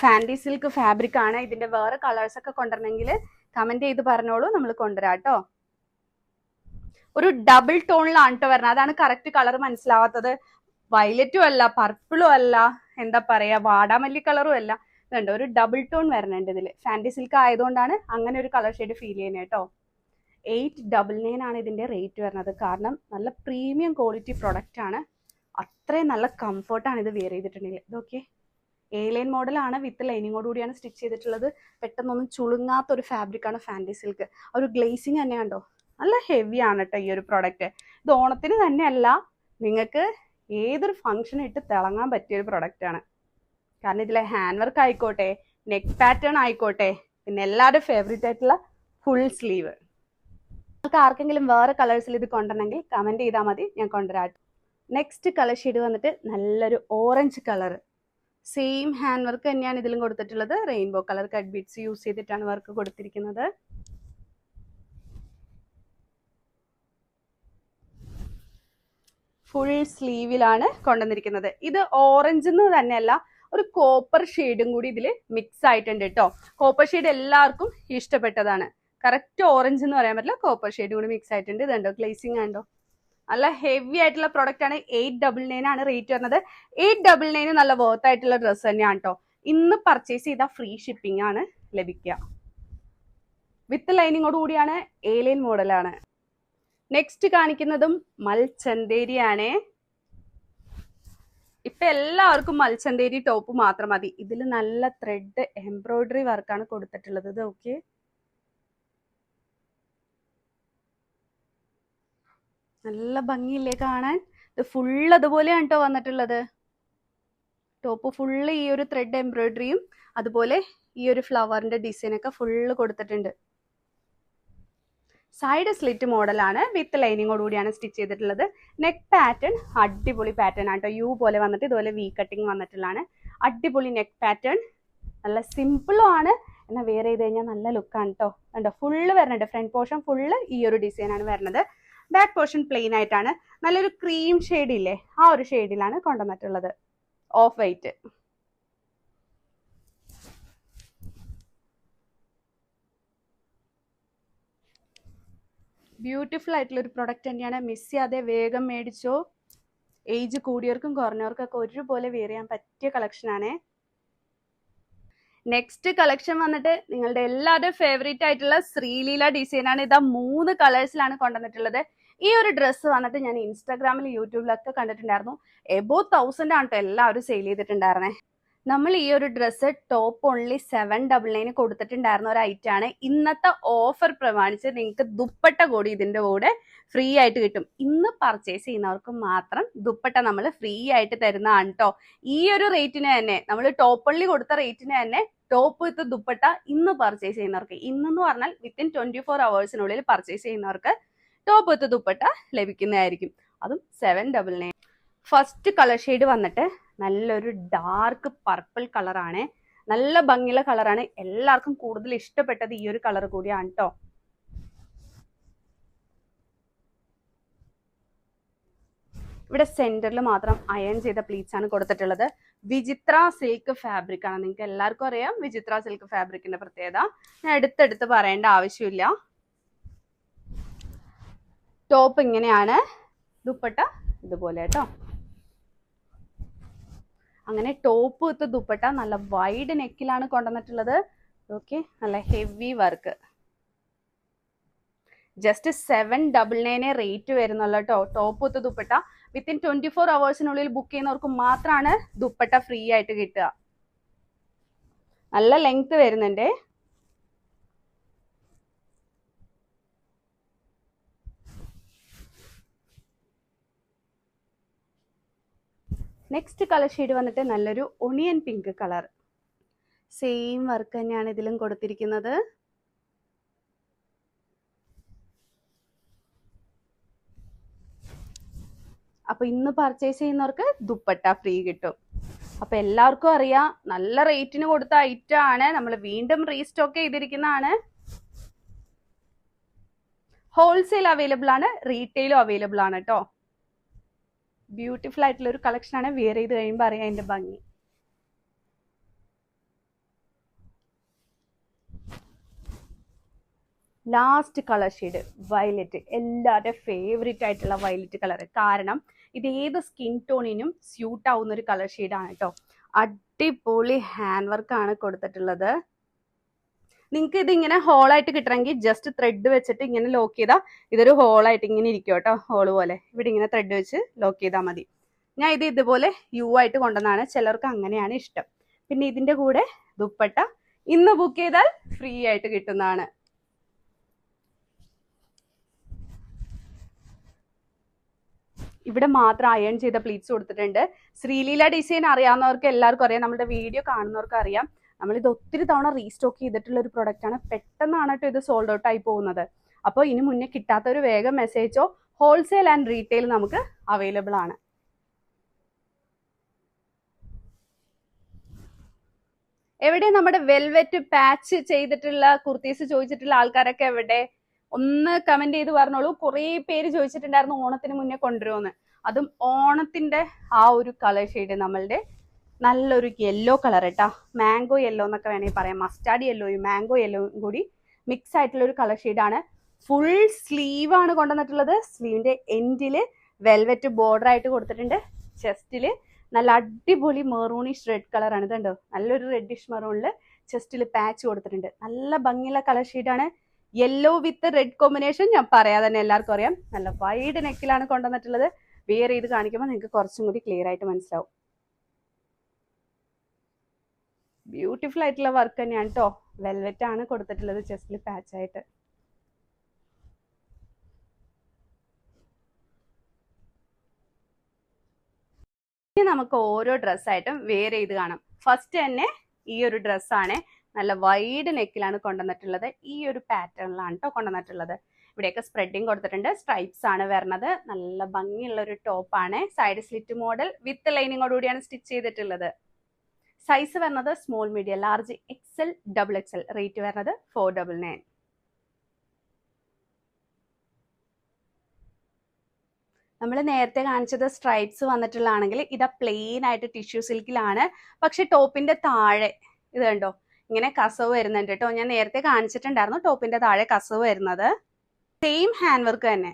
Speaker 1: ഫാൻറ്റി സിൽക്ക് ഫാബ്രിക് ആണ്. ഇതിന്റെ വേറെ കളേഴ്സ് ഒക്കെ കൊണ്ടുവരണമെങ്കിൽ കമന്റ് ചെയ്ത് പറഞ്ഞോളൂ, നമ്മൾ കൊണ്ടുവരാം കേട്ടോ. ഒരു ഡബിൾ ടോണിലാണ് കേട്ടോ വരുന്നത്, അതാണ് കറക്റ്റ് കളർ മനസ്സിലാവാത്തത്. വയലറ്റും അല്ല, പർപ്പിളും അല്ല, എന്താ പറയാ, വാടാമല്ലി കളറും അല്ല. ഇതുണ്ട്, ഒരു ഡബിൾ ടോൺ വരണുണ്ട് ഇതിൽ. ഫാൻറ്റി സിൽക്ക് ആയതുകൊണ്ടാണ് അങ്ങനെ ഒരു കളർ ഷെയ്ഡ് ഫീൽ ചെയ്യുന്നത് കേട്ടോ. 899 ആണ് ഇതിന്റെ റേറ്റ് വരുന്നത്. കാരണം നല്ല പ്രീമിയം ക്വാളിറ്റി പ്രൊഡക്റ്റ് ആണ്. അത്രയും നല്ല കംഫർട്ടാണ് ഇത് വെയർ ചെയ്തിട്ടുണ്ടെങ്കിൽ. ഇതൊക്കെ ഏലിയൻ മോഡലാണ്, വിത്ത് ലൈനിങ്ങോട് കൂടിയാണ് സ്റ്റിച്ച് ചെയ്തിട്ടുള്ളത്. പെട്ടെന്നൊന്നും ചുളുങ്ങാത്ത ഒരു ഫാബ്രിക് ആണ് ഫാൻറ്റി സിൽക്ക്. ഒരു ഗ്ലേസിങ് തന്നെ കണ്ടോ, നല്ല ഹെവി ആണ് കേട്ടോ ഈ ഒരു പ്രൊഡക്റ്റ്. ഇത് ഓണത്തിന് തന്നെയല്ല, നിങ്ങൾക്ക് ഏതൊരു ഫംഗ്ഷൻ ഇട്ട് തിളങ്ങാൻ പറ്റിയൊരു പ്രൊഡക്റ്റാണ്. കാരണം ഇതിലെ ഹാൻഡ് വർക്ക് ആയിക്കോട്ടെ, നെക്ക് പാറ്റേൺ ആയിക്കോട്ടെ, പിന്നെ എല്ലാവരുടെ ഫേവറേറ്റ് ആയിട്ടുള്ള ഫുൾ സ്ലീവ്. നിങ്ങൾക്ക് ആർക്കെങ്കിലും വേറെ കളേഴ്സിൽ ഇത് കൊണ്ടുവരണമെങ്കിൽ കമൻറ്റ് ചെയ്താൽ മതി, ഞാൻ കൊണ്ടുവരാം. നെക്സ്റ്റ് കളർ ഷെയ്ഡ് വന്നിട്ട് നല്ലൊരു orange colour. Same hand work തന്നെയാണ് ഇതിലും കൊടുത്തിട്ടുള്ളത്. Rainbow colour cut beads use ചെയ്തിട്ടാണ് വർക്ക് കൊടുത്തിരിക്കുന്നത്. ഫുൾ സ്ലീവിലാണ് കൊണ്ടുവന്നിരിക്കുന്നത്. ഇത് ഓറഞ്ച് എന്ന് തന്നെയല്ല, ഒരു കോപ്പർ ഷെയ്ഡും കൂടി ഇതിൽ മിക്സ് ആയിട്ടുണ്ട് കേട്ടോ. കോപ്പർ ഷെയ്ഡ് എല്ലാവർക്കും ഇഷ്ടപ്പെട്ടതാണ്. കറക്റ്റ് ഓറഞ്ച് എന്ന് പറയാൻ പറ്റില്ല, കോപ്പർ ഷെയ്ഡും കൂടി മിക്സ് ആയിട്ടുണ്ട്. ഇതുണ്ടോ, ഗ്ലേസിംഗ് ആണ്ടോ, നല്ല ഹെവി ആയിട്ടുള്ള പ്രോഡക്റ്റ് ആണ്. 899 ആണ് റേറ്റ് വരുന്നത്. 899 നല്ല വർത്ത് ആയിട്ടുള്ള ഡ്രസ്സ് തന്നെയാണ് കേട്ടോ. ഇന്ന് പർച്ചേസ് ചെയ്താൽ ഫ്രീ ഷിപ്പിംഗ് ആണ് ലഭിക്കുക. വിത്ത് ലൈനിങ്ങോട് കൂടിയാണ്. ഏലിയൻ മോഡലാണ്. നെക്സ്റ്റ് കാണിക്കുന്നതും മൽച്ചന്തേരി ആണ്. ഇപ്പൊ എല്ലാവർക്കും മൽച്ചന്തേരി ടോപ്പ് മാത്രം മതി. ഇതിൽ നല്ല ത്രെഡ് എംബ്രോയിഡറി വർക്കാണ് കൊടുത്തിട്ടുള്ളത്. ഇത് ഓക്കെ, നല്ല ഭംഗിയില്ലേ കാണാൻ. ഇത് ഫുള്ള് അതുപോലെയാണ് കേട്ടോ വന്നിട്ടുള്ളത്. ടോപ്പ് ഫുള്ള് ഈ ഒരു ത്രെഡ് എംബ്രോയിഡറിയും അതുപോലെ ഈ ഒരു ഫ്ലവറിന്റെ ഡിസൈൻ ഒക്കെ ഫുള്ള് കൊടുത്തിട്ടുണ്ട്. സൈഡ് സ്ലിറ്റ് മോഡലാണ്. വിത്ത് ലൈനിങ്ങോട് കൂടിയാണ് സ്റ്റിച്ച് ചെയ്തിട്ടുള്ളത്. നെക്ക് പാറ്റേൺ അടിപൊളി പാറ്റേൺ ആണ് കേട്ടോ. യു പോലെ വന്നിട്ട് ഇതുപോലെ വി കട്ടിങ് വന്നിട്ടുള്ളതാണ്. അടിപൊളി നെക്ക് പാറ്റേൺ, നല്ല സിമ്പിളും ആണ്, എന്നാൽ വേറെ ചെയ്ത് കഴിഞ്ഞാൽ നല്ല ലുക്കാണ് കേട്ടോ. കണ്ടോ, ഫുള്ള് വരുന്നുണ്ട്. ഫ്രണ്ട് പോർഷൻ ഫുള്ള് ഈ ഒരു ഡിസൈൻ ആണ് വരുന്നത്. ബാക്ക് പോർഷൻ പ്ലെയിൻ ആയിട്ടാണ്. നല്ലൊരു ക്രീം ഷെയ്ഡ് ഇല്ലേ, ആ ഒരു ഷെയ്ഡിലാണ് കൊണ്ടുവന്നിട്ടുള്ളത്. Of white. ബ്യൂട്ടിഫുൾ ആയിട്ടുള്ള ഒരു പ്രൊഡക്റ്റ് തന്നെയാണ്. മിസ് ചെയ്യാതെ വേഗം മേടിച്ചോ. ഏജ് കൂടിയവർക്കും കുറഞ്ഞവർക്കൊക്കെ ഒരുപോലെ വെയർ ചെയ്യാൻ പറ്റിയ കളക്ഷൻ ആണ്. നെക്സ്റ്റ് കളക്ഷൻ വന്നിട്ട് നിങ്ങളുടെ എല്ലാവരുടെയും ഫേവറേറ്റ് ആയിട്ടുള്ള ശ്രീലീല ഡിസൈൻ ആണ്. ഇതാ 3 കളേഴ്സിലാണ് കൊണ്ടുവന്നിട്ടുള്ളത്. ഈ ഒരു ഡ്രസ്സ് വന്നിട്ട് ഞാൻ ഇൻസ്റ്റാഗ്രാമിൽ യൂട്യൂബിലൊക്കെ കണ്ടിട്ടുണ്ടായിരുന്നു. എബോ 1000 ആണ് കേട്ടോ എല്ലാവരും സെയിൽ ചെയ്തിട്ടുണ്ടായിരുന്നേ. നമ്മൾ ഈ ഒരു ഡ്രസ്സ് ടോപ്പ് ഓൺലി 799 കൊടുത്തിട്ടുണ്ടായിരുന്ന ഒരു ഐറ്റം ആണ്. ഇന്നത്തെ ഓഫർ പ്രമാണിച്ച് നിങ്ങൾക്ക് ദുപ്പട്ട കൂടി ഇതിന്റെ കൂടെ ഫ്രീ ആയിട്ട് കിട്ടും. ഇന്ന് പർച്ചേസ് ചെയ്യുന്നവർക്ക് മാത്രം ദുപ്പട്ട നമ്മൾ ഫ്രീ ആയിട്ട് തരുന്നതാണ് കേട്ടോ. ഈ ഒരു റേറ്റിന് തന്നെ, നമ്മൾ ടോപ്പ് ഓൺലി കൊടുത്ത റേറ്റിന് തന്നെ ടോപ്പ് വിത്ത് ദുപ്പട്ട ഇന്ന് പർച്ചേസ് ചെയ്യുന്നവർക്ക്, ഇന്നെന്ന് പറഞ്ഞാൽ വിത്തിൻ 24 hours പർച്ചേസ് ചെയ്യുന്നവർക്ക് ടോപ്പ് വിത്ത് ദുപ്പട്ട ലഭിക്കുന്നതായിരിക്കും. അതും 799. ഫസ്റ്റ് കളർ ഷെയ്ഡ് വന്നിട്ട് നല്ലൊരു ഡാർക്ക് പർപ്പിൾ കളറാണ്. നല്ല ഭംഗിയുള്ള കളറാണ്. എല്ലാവർക്കും കൂടുതൽ ഇഷ്ടപ്പെട്ടത് ഈ ഒരു കളർ കൂടിയാണ് കേട്ടോ. ഇവിടെ സെന്ററിൽ മാത്രം അയൺ ചെയ്ത പ്ലീറ്റ്സ് ആണ് കൊടുത്തിട്ടുള്ളത്. വിചിത്ര സിൽക്ക് ഫാബ്രിക് ആണ്. നിങ്ങൾക്ക് എല്ലാവർക്കും അറിയാം വിചിത്ര സിൽക്ക് ഫാബ്രിക്കിന്റെ പ്രത്യേകത, ഞാൻ എടുത്തെടുത്ത് പറയേണ്ട ആവശ്യമില്ല. ടോപ്പ് ഇങ്ങനെയാണ്, ദുപ്പട്ട ഇതുപോലെ കേട്ടോ. അങ്ങനെ ടോപ്പ് വിത്ത് ദുപ്പട്ട നല്ല വൈഡ് നെക്കിലാണ് കൊണ്ടുവന്നിട്ടുള്ളത്. ഓക്കെ, നല്ല ഹെവി വർക്ക്. ജസ്റ്റ് 799 റേറ്റ് വരുന്നുള്ളൂ കേട്ടോ. Top with dupatta within 24 hours book ചെയ്യുന്നവർക്ക് മാത്രമാണ് ദുപ്പട്ട ഫ്രീ ആയിട്ട് കിട്ടുക. നല്ല ലെങ്ത് വരുന്നുണ്ട്. നെക്സ്റ്റ് കളർ ഷെയ്ഡ് വന്നിട്ട് നല്ലൊരു onion pink colour. Same work തന്നെയാണ് ഇതിലും കൊടുത്തിരിക്കുന്നത്. അപ്പൊ ഇന്ന് പർച്ചേസ് ചെയ്യുന്നവർക്ക് ദുപ്പട്ട ഫ്രീ കിട്ടും. അപ്പൊ എല്ലാവർക്കും അറിയാം നല്ല റേറ്റിന് കൊടുത്ത ഐറ്റം ആണ്. നമ്മൾ വീണ്ടും റീസ്റ്റോക്ക് ചെയ്തിരിക്കുന്നതാണ്. ഹോൾസെയിൽ അവൈലബിൾ ആണ്, റീറ്റെയിലും അവൈലബിൾ ആണ് കേട്ടോ. ബ്യൂട്ടിഫുൾ ആയിട്ടുള്ള ഒരു കളക്ഷൻ ആണ്. വെയർ ചെയ്ത് കഴിയുമ്പോൾ അറിയാം അതിന്റെ ഭംഗി. Last colour shade violet. എല്ലാവരുടെയും ഫേവറേറ്റ് ആയിട്ടുള്ള വയലറ്റ് കളർ. കാരണം ഇത് ഏത് സ്കിൻ ടോണിനും സ്യൂട്ട് ആവുന്ന ഒരു കളർ ഷെയ്ഡാണ് കേട്ടോ. അടിപൊളി ഹാൻഡ് വർക്കാണ് കൊടുത്തിട്ടുള്ളത്. നിങ്ങൾക്ക് ഇത് ഇങ്ങനെ ഹോളായിട്ട് കിട്ടണമെങ്കിൽ ജസ്റ്റ് ത്രെഡ് വെച്ചിട്ട് ഇങ്ങനെ ലോക്ക് ചെയ്താൽ ഇതൊരു ഹോളായിട്ട് ഇങ്ങനെ ഇരിക്കും കേട്ടോ. ഹോള് പോലെ ഇവിടെ ഇങ്ങനെ ത്രെഡ് വെച്ച് ലോക്ക് ചെയ്താൽ മതി. ഞാൻ ഇത് ഇതുപോലെ യു ആയിട്ട് കൊണ്ടുവന്നതാണ്. ചിലർക്ക് അങ്ങനെയാണ് ഇഷ്ടം. പിന്നെ ഇതിന്റെ കൂടെ ദുപ്പട്ട ഇന്ന് ബുക്ക് ചെയ്താൽ ഫ്രീ ആയിട്ട് കിട്ടുന്നതാണ്. ഇവിടെ മാത്രം അയൺ ചെയ്ത പ്ലീറ്റ്സ് കൊടുത്തിട്ടുണ്ട്. ശ്രീലീല ഡിസൈൻ അറിയാവുന്നവർക്ക് എല്ലാവർക്കും അറിയാം, നമ്മുടെ വീഡിയോ കാണുന്നവർക്ക് അറിയാം. നമ്മളിത് ഒത്തിരി തവണ റീസ്റ്റോക്ക് ചെയ്തിട്ടുള്ള ഒരു പ്രൊഡക്റ്റ് ആണ്. പെട്ടെന്നാണ് കേട്ടോ ഇത് സോൾഡ് ഔട്ട് ആയി പോകുന്നത്. അപ്പോൾ ഇനി മുന്നേ കിട്ടാത്തവർ വേഗം മെസ്സേജോ. ഹോൾസെയിൽ ആൻഡ് റീറ്റെയിൽ നമുക്ക് അവൈലബിൾ ആണ്. എവിടെ നമ്മുടെ വെൽവെറ്റ് പാച്ച് ചെയ്തിട്ടുള്ള കുർത്തീസ് ചോദിച്ചിട്ടുള്ള ആൾക്കാരൊക്കെ എവിടെ? ഒന്ന് കമന്റ് ചെയ്ത് പറഞ്ഞോളൂ. കുറെ പേര് ചോദിച്ചിട്ടുണ്ടായിരുന്നു ഓണത്തിന് മുന്നേ കൊണ്ടുവരുമെന്ന്. അതും ഓണത്തിന്റെ ആ ഒരു കളർ ഷെയ്ഡ് നമ്മളുടെ നല്ലൊരു യെല്ലോ കളർ കേട്ടാ, മാംഗോ യെല്ലോ എന്നൊക്കെ വേണമെങ്കിൽ പറയാം. മസ്റ്റാർഡ് യെല്ലോയും മാംഗോ യെല്ലോയും കൂടി മിക്സ് ആയിട്ടുള്ള ഒരു കളർ ഷെയ്ഡാണ്. ഫുൾ സ്ലീവ് ആണ് കൊണ്ടുവന്നിട്ടുള്ളത്. സ്ലീവിന്റെ എൻഡില് വെൽവെറ്റ് ബോർഡർ ആയിട്ട് കൊടുത്തിട്ടുണ്ട്. ചെസ്റ്റില് നല്ല അടിപൊളി മെറൂണിഷ് റെഡ് കളറാണ്. ഇതുണ്ടോ, നല്ലൊരു റെഡിഷ് മെറൂണില് ചെസ്റ്റിൽ പാച്ച് കൊടുത്തിട്ടുണ്ട്. നല്ല ഭംഗിയുള്ള കളർ ഷെയ്ഡാണ്. യെല്ലോ വിത്ത് റെഡ് കോമ്പിനേഷൻ ഞാൻ പറയാതെ തന്നെ എല്ലാവർക്കും അറിയാം. നല്ല വൈഡ് നെക്കിലാണ് കൊണ്ടുവന്നിട്ടുള്ളത്. വെയർ ചെയ്ത് കാണിക്കുമ്പോൾ നിങ്ങൾക്ക് കുറച്ചും കൂടി ക്ലിയർ ആയിട്ട് മനസ്സിലാവും. ബ്യൂട്ടിഫുൾ ആയിട്ടുള്ള വർക്ക് തന്നെയാണ് കേട്ടോ. വെൽവെറ്റ് ആണ് കൊടുത്തിട്ടുള്ളത് ചെസ്റ്റിൽ പാച്ച് ആയിട്ട്. ഇനി നമുക്ക് ഓരോ ഡ്രസ്സായിട്ടും വെയർ ചെയ്ത് കാണാം. ഫസ്റ്റ് തന്നെ ഈ ഒരു ഡ്രസ്സാണ്. നല്ല വൈഡ് നെക്കിലാണ് കൊണ്ടുവന്നിട്ടുള്ളത്. ഈ ഒരു പാറ്റേണിലാണ് കേട്ടോ കൊണ്ടുവന്നിട്ടുള്ളത്. ഇവിടെയൊക്കെ സ്പ്രെഡിങ് കൊടുത്തിട്ടുണ്ട്. സ്ട്രൈപ്സ് ആണ് വരുന്നത്. നല്ല ഭംഗിയുള്ള ഒരു ടോപ്പാണ്. സൈഡ് സ്ലിറ്റ് മോഡൽ വിത്ത് ലൈനിങ്ങോടുകൂടിയാണ് സ്റ്റിച്ച് ചെയ്തിട്ടുള്ളത്. സൈസ് വരുന്നത് small, medium, large, XL, double XL. Rate വരുന്നത് 499. നമ്മൾ നേരത്തെ കാണിച്ചത് സ്ട്രൈപ്സ് വന്നിട്ടുള്ളതാണെങ്കിൽ ഇതാ പ്ലെയിൻ ആയിട്ട് ടിഷ്യൂ സിൽക്കിലാണ്. പക്ഷെ ടോപ്പിന്റെ താഴെ ഇത് കണ്ടോ, ഇങ്ങനെ കസവ് വരുന്നുണ്ട് കേട്ടോ. ഞാൻ നേരത്തെ കാണിച്ചിട്ടുണ്ടായിരുന്നു ടോപ്പിന്റെ താഴെ കസവ് വരുന്നത്. സെയിം ഹാൻഡ് വർക്ക് തന്നെ.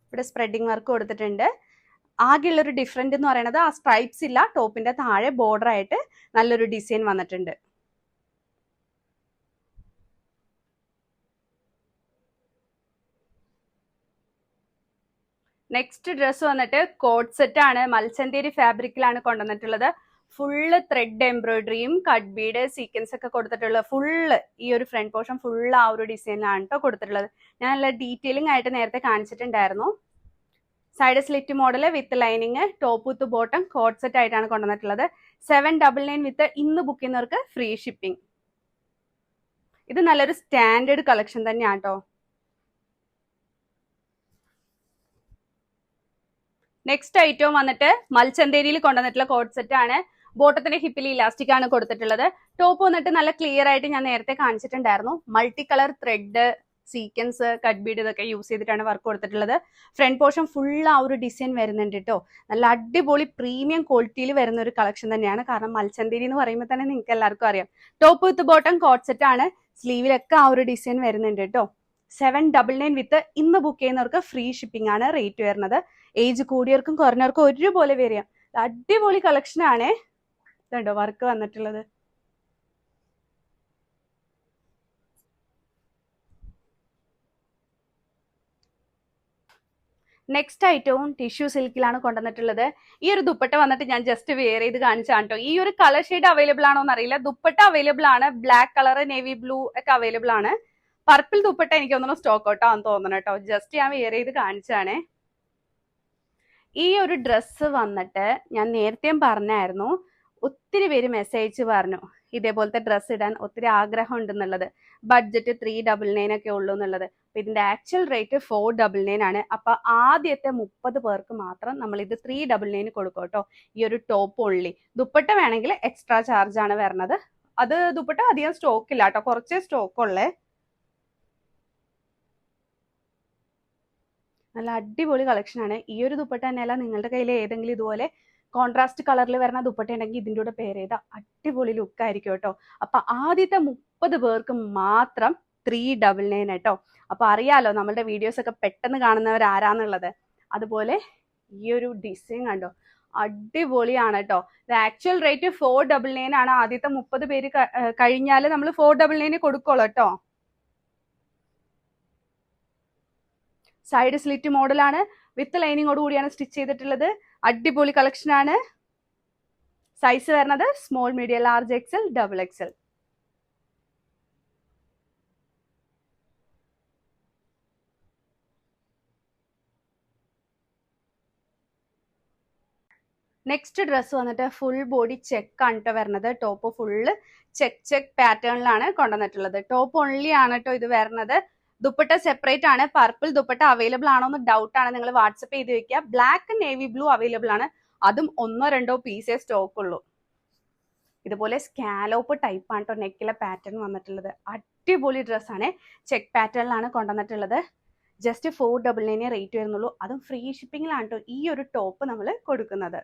Speaker 1: ഇവിടെ സ്പ്രെഡിങ് വർക്ക് കൊടുത്തിട്ടുണ്ട്. ആകെയുള്ളൊരു ഡിഫറൻറ്റ് എന്ന് പറയുന്നത് ആ സ്ട്രൈപ്സ് ഇല്ല, ടോപ്പിന്റെ താഴെ ബോർഡർ ആയിട്ട് നല്ലൊരു ഡിസൈൻ വന്നിട്ടുണ്ട്. നെക്സ്റ്റ് ഡ്രസ്സ് വന്നിട്ട് കോട്ട് സെറ്റ് ആണ്. മൽച്ചന്തേരി ഫാബ്രിക്കിലാണ് കൊണ്ടുവന്നിട്ടുള്ളത്. ഫുള്ള് ത്രെഡ് എംബ്രോയിഡറിയും കട്ട് ബീഡ് സീക്വൻസ് ഒക്കെ കൊടുത്തിട്ടുള്ളത്. ഫുള്ള് ഈ ഒരു ഫ്രണ്ട് പോർഷൻ ഫുള്ള് ആ ഒരു ഡിസൈനിലാണ് കേട്ടോ കൊടുത്തിട്ടുള്ളത്. ഞാൻ നല്ല ഡീറ്റെയിലിംഗ് ആയിട്ട് നേരത്തെ കാണിച്ചിട്ടുണ്ടായിരുന്നു. Side slit model with lining, top with bottom, coat set ആയിട്ടാണ് കൊണ്ടുവന്നിട്ടുള്ളത്. 799 വിത്ത് ഇന്ന് ബുക്ക് ചെയ്യുന്നവർക്ക് ഫ്രീ ഷിപ്പിംഗ്. ഇത് നല്ലൊരു സ്റ്റാൻഡേർഡ് കളക്ഷൻ തന്നെയാണ് കേട്ടോ. നെക്സ്റ്റ് ഐറ്റം വന്നിട്ട് മൽച്ചന്തേരിയിൽ കൊണ്ടുവന്നിട്ടുള്ള കോട്ട് സെറ്റ് ആണ്. ബോട്ടത്തിന്റെ ഹിപ്പിൽ ഇലാസ്റ്റിക് ആണ് കൊടുത്തിട്ടുള്ളത്. ടോപ്പ് വന്നിട്ട് നല്ല ക്ലിയർ ആയിട്ട് ഞാൻ നേരത്തെ കാണിച്ചിട്ടുണ്ടായിരുന്നു. Multi colour thread, sequence, cut bead ഇതൊക്കെ യൂസ് ചെയ്തിട്ടാണ് വർക്ക് കൊടുത്തിട്ടുള്ളത്. ഫ്രണ്ട് പോർഷൻ ഫുൾ ആ ഒരു ഡിസൈൻ വരുന്നുണ്ട് കേട്ടോ. നല്ല അടിപൊളി പ്രീമിയം ക്വാളിറ്റിയിൽ വരുന്ന ഒരു കളക്ഷൻ തന്നെയാണ്. കാരണം മൽച്ചന്തേരി എന്ന് പറയുമ്പോൾ തന്നെ നിങ്ങൾക്ക് എല്ലാവർക്കും അറിയാം. Top with bottom coat set ആണ്. സ്ലീവിലൊക്കെ ആ ഒരു ഡിസൈൻ വരുന്നുണ്ട് കേട്ടോ. 799 വിത്ത് ഇന്ന് ബുക്ക് ചെയ്യുന്നവർക്ക് ഫ്രീ ഷിപ്പിംഗ് ആണ് റേറ്റ് വരുന്നത്. ഏജ് കൂടിയവർക്കും കുറഞ്ഞവർക്കും ഒരുപോലെ വരിക. അടിപൊളി കളക്ഷൻ ആണ്. ഇതുണ്ടോ വർക്ക് വന്നിട്ടുള്ളത്. നെക്സ്റ്റ് ഐറ്റവും ടിഷ്യൂ സിൽക്കിലാണ് കൊണ്ടുവന്നിട്ടുള്ളത്. ഈ ഒരു ദുപ്പട്ട വന്നിട്ട് ഞാൻ ജസ്റ്റ് വെയർ ചെയ്ത് കാണിച്ചാണ് കേട്ടോ. ഈ ഒരു കളർ ഷെയ്ഡ് അവൈലബിൾ ആണോ എന്നറിയില്ല. ദുപ്പട്ട അവൈലബിൾ ആണ്. ബ്ലാക്ക് കളർ, നേവി ബ്ലൂ ഒക്കെ അവൈലബിൾ ആണ്. പർപ്പിൾ ദുപ്പട്ട എനിക്ക് തോന്നുന്നു സ്റ്റോക്ക് ഔട്ട് ആണെന്ന് തോന്നുന്നു കേട്ടോ. ജസ്റ്റ് ഞാൻ വെയർ ചെയ്ത് കാണിച്ചാണേ. ഈ ഒരു ഡ്രസ്സ് വന്നിട്ട് ഞാൻ നേരത്തെയും പറഞ്ഞായിരുന്നു, ഒത്തിരി പേര് മെസ്സേജ് പറഞ്ഞു ഇതേപോലത്തെ ഡ്രസ്സ് ഇടാൻ ഒത്തിരി ആഗ്രഹം ഉണ്ടെന്നുള്ളത്. ബഡ്ജറ്റ് 399 ഒക്കെ ഉള്ളൂ എന്നുള്ളത്. അപ്പൊ ഇതിന്റെ ആക്ച്വൽ റേറ്റ് 499 ആണ്. അപ്പൊ ആദ്യത്തെ 30 പേർക്ക് മാത്രം നമ്മൾ ഇത് 399 കൊടുക്കും കേട്ടോ. ഈ ഒരു ടോപ്പ് ഉള്ളി. ദുപ്പട്ട വേണമെങ്കിൽ എക്സ്ട്രാ ചാർജ് ആണ് വരുന്നത്. അത് ദുപ്പട്ട അധികം സ്റ്റോക്ക് ഇല്ല കേട്ടോ, കുറച്ചേ സ്റ്റോക്ക് ഉള്ളേ. നല്ല അടിപൊളി കളക്ഷൻ ആണ്. ഈ ഒരു ദുപ്പട്ട തന്നെയല്ല, നിങ്ങളുടെ കയ്യിൽ ഏതെങ്കിലും ഇതുപോലെ കോൺട്രാസ്റ്റ് കളറിൽ വരുന്ന ദുപ്പട്ട ഉണ്ടെങ്കിൽ ഇതിൻ്റെ കൂടെ പെയർ ചെയ്ത അടിപൊളി ലുക്ക് ആയിരിക്കും കേട്ടോ. അപ്പൊ ആദ്യത്തെ 30 പേർക്ക് മാത്രം 399 കേട്ടോ. അപ്പൊ അറിയാലോ നമ്മളുടെ വീഡിയോസ് ഒക്കെ പെട്ടെന്ന് കാണുന്നവർ ആരാന്നുള്ളത്. അതുപോലെ ഈ ഒരു ഡിസൈൻ കണ്ടോ, അടിപൊളിയാണ് കേട്ടോ. ഇത് ആക്ച്വൽ റേറ്റ് 499 ആണ്. ആദ്യത്തെ 30 പേര് കഴിഞ്ഞാൽ നമ്മൾ 499 കൊടുക്കുള്ളൂ കേട്ടോ. സൈഡ് സ്ലിറ്റ് മോഡലാണ്. വിത്ത് ലൈനിങ്ങോട് കൂടിയാണ് സ്റ്റിച്ച് ചെയ്തിട്ടുള്ളത്. അടിപൊളി കളക്ഷൻ ആണ്. സൈസ് വരുന്നത് small, medium, large, XL, double XL. Next dress വന്നിട്ട് ഫുൾ ബോഡി ചെക്ക് ആണ് കേട്ടോ വരുന്നത്. ടോപ്പ് ഫുള്ള് ചെക്ക് പാറ്റേണിലാണ് കൊണ്ടുവന്നിട്ടുള്ളത്. ടോപ്പ് ഓൺലി ആണ് കേട്ടോ ഇത് വരുന്നത്. ദുപ്പട്ട സെപ്പറേറ്റ് ആണ്. പർപ്പിൾ ദുപ്പട്ട അവൈലബിൾ ആണോ എന്ന് ഡൗട്ട് ആണ്, നിങ്ങൾ വാട്സപ്പ് ചെയ്ത് വെക്കുക. ബ്ലാക്ക് നേവി ബ്ലൂ അവൈലബിൾ ആണ്, അതും 1-2 പീസേ സ്റ്റോക്ക് ഉള്ളൂ. ഇതുപോലെ സ്കാലോപ്പ് ടൈപ്പ് ആണ് കേട്ടോ നെക്കിലെ പാറ്റേൺ വന്നിട്ടുള്ളത്. അടിപൊളി ഡ്രസ്സാണ്. ചെക്ക് പാറ്റേണിലാണ് കൊണ്ടുവന്നിട്ടുള്ളത്. ജസ്റ്റ് 499 റേറ്റ് വരുന്നുള്ളൂ, അതും ഫ്രീ ഷിപ്പിംഗിലാണ് കേട്ടോ ഈ ഒരു ടോപ്പ് നമ്മൾ കൊടുക്കുന്നത്.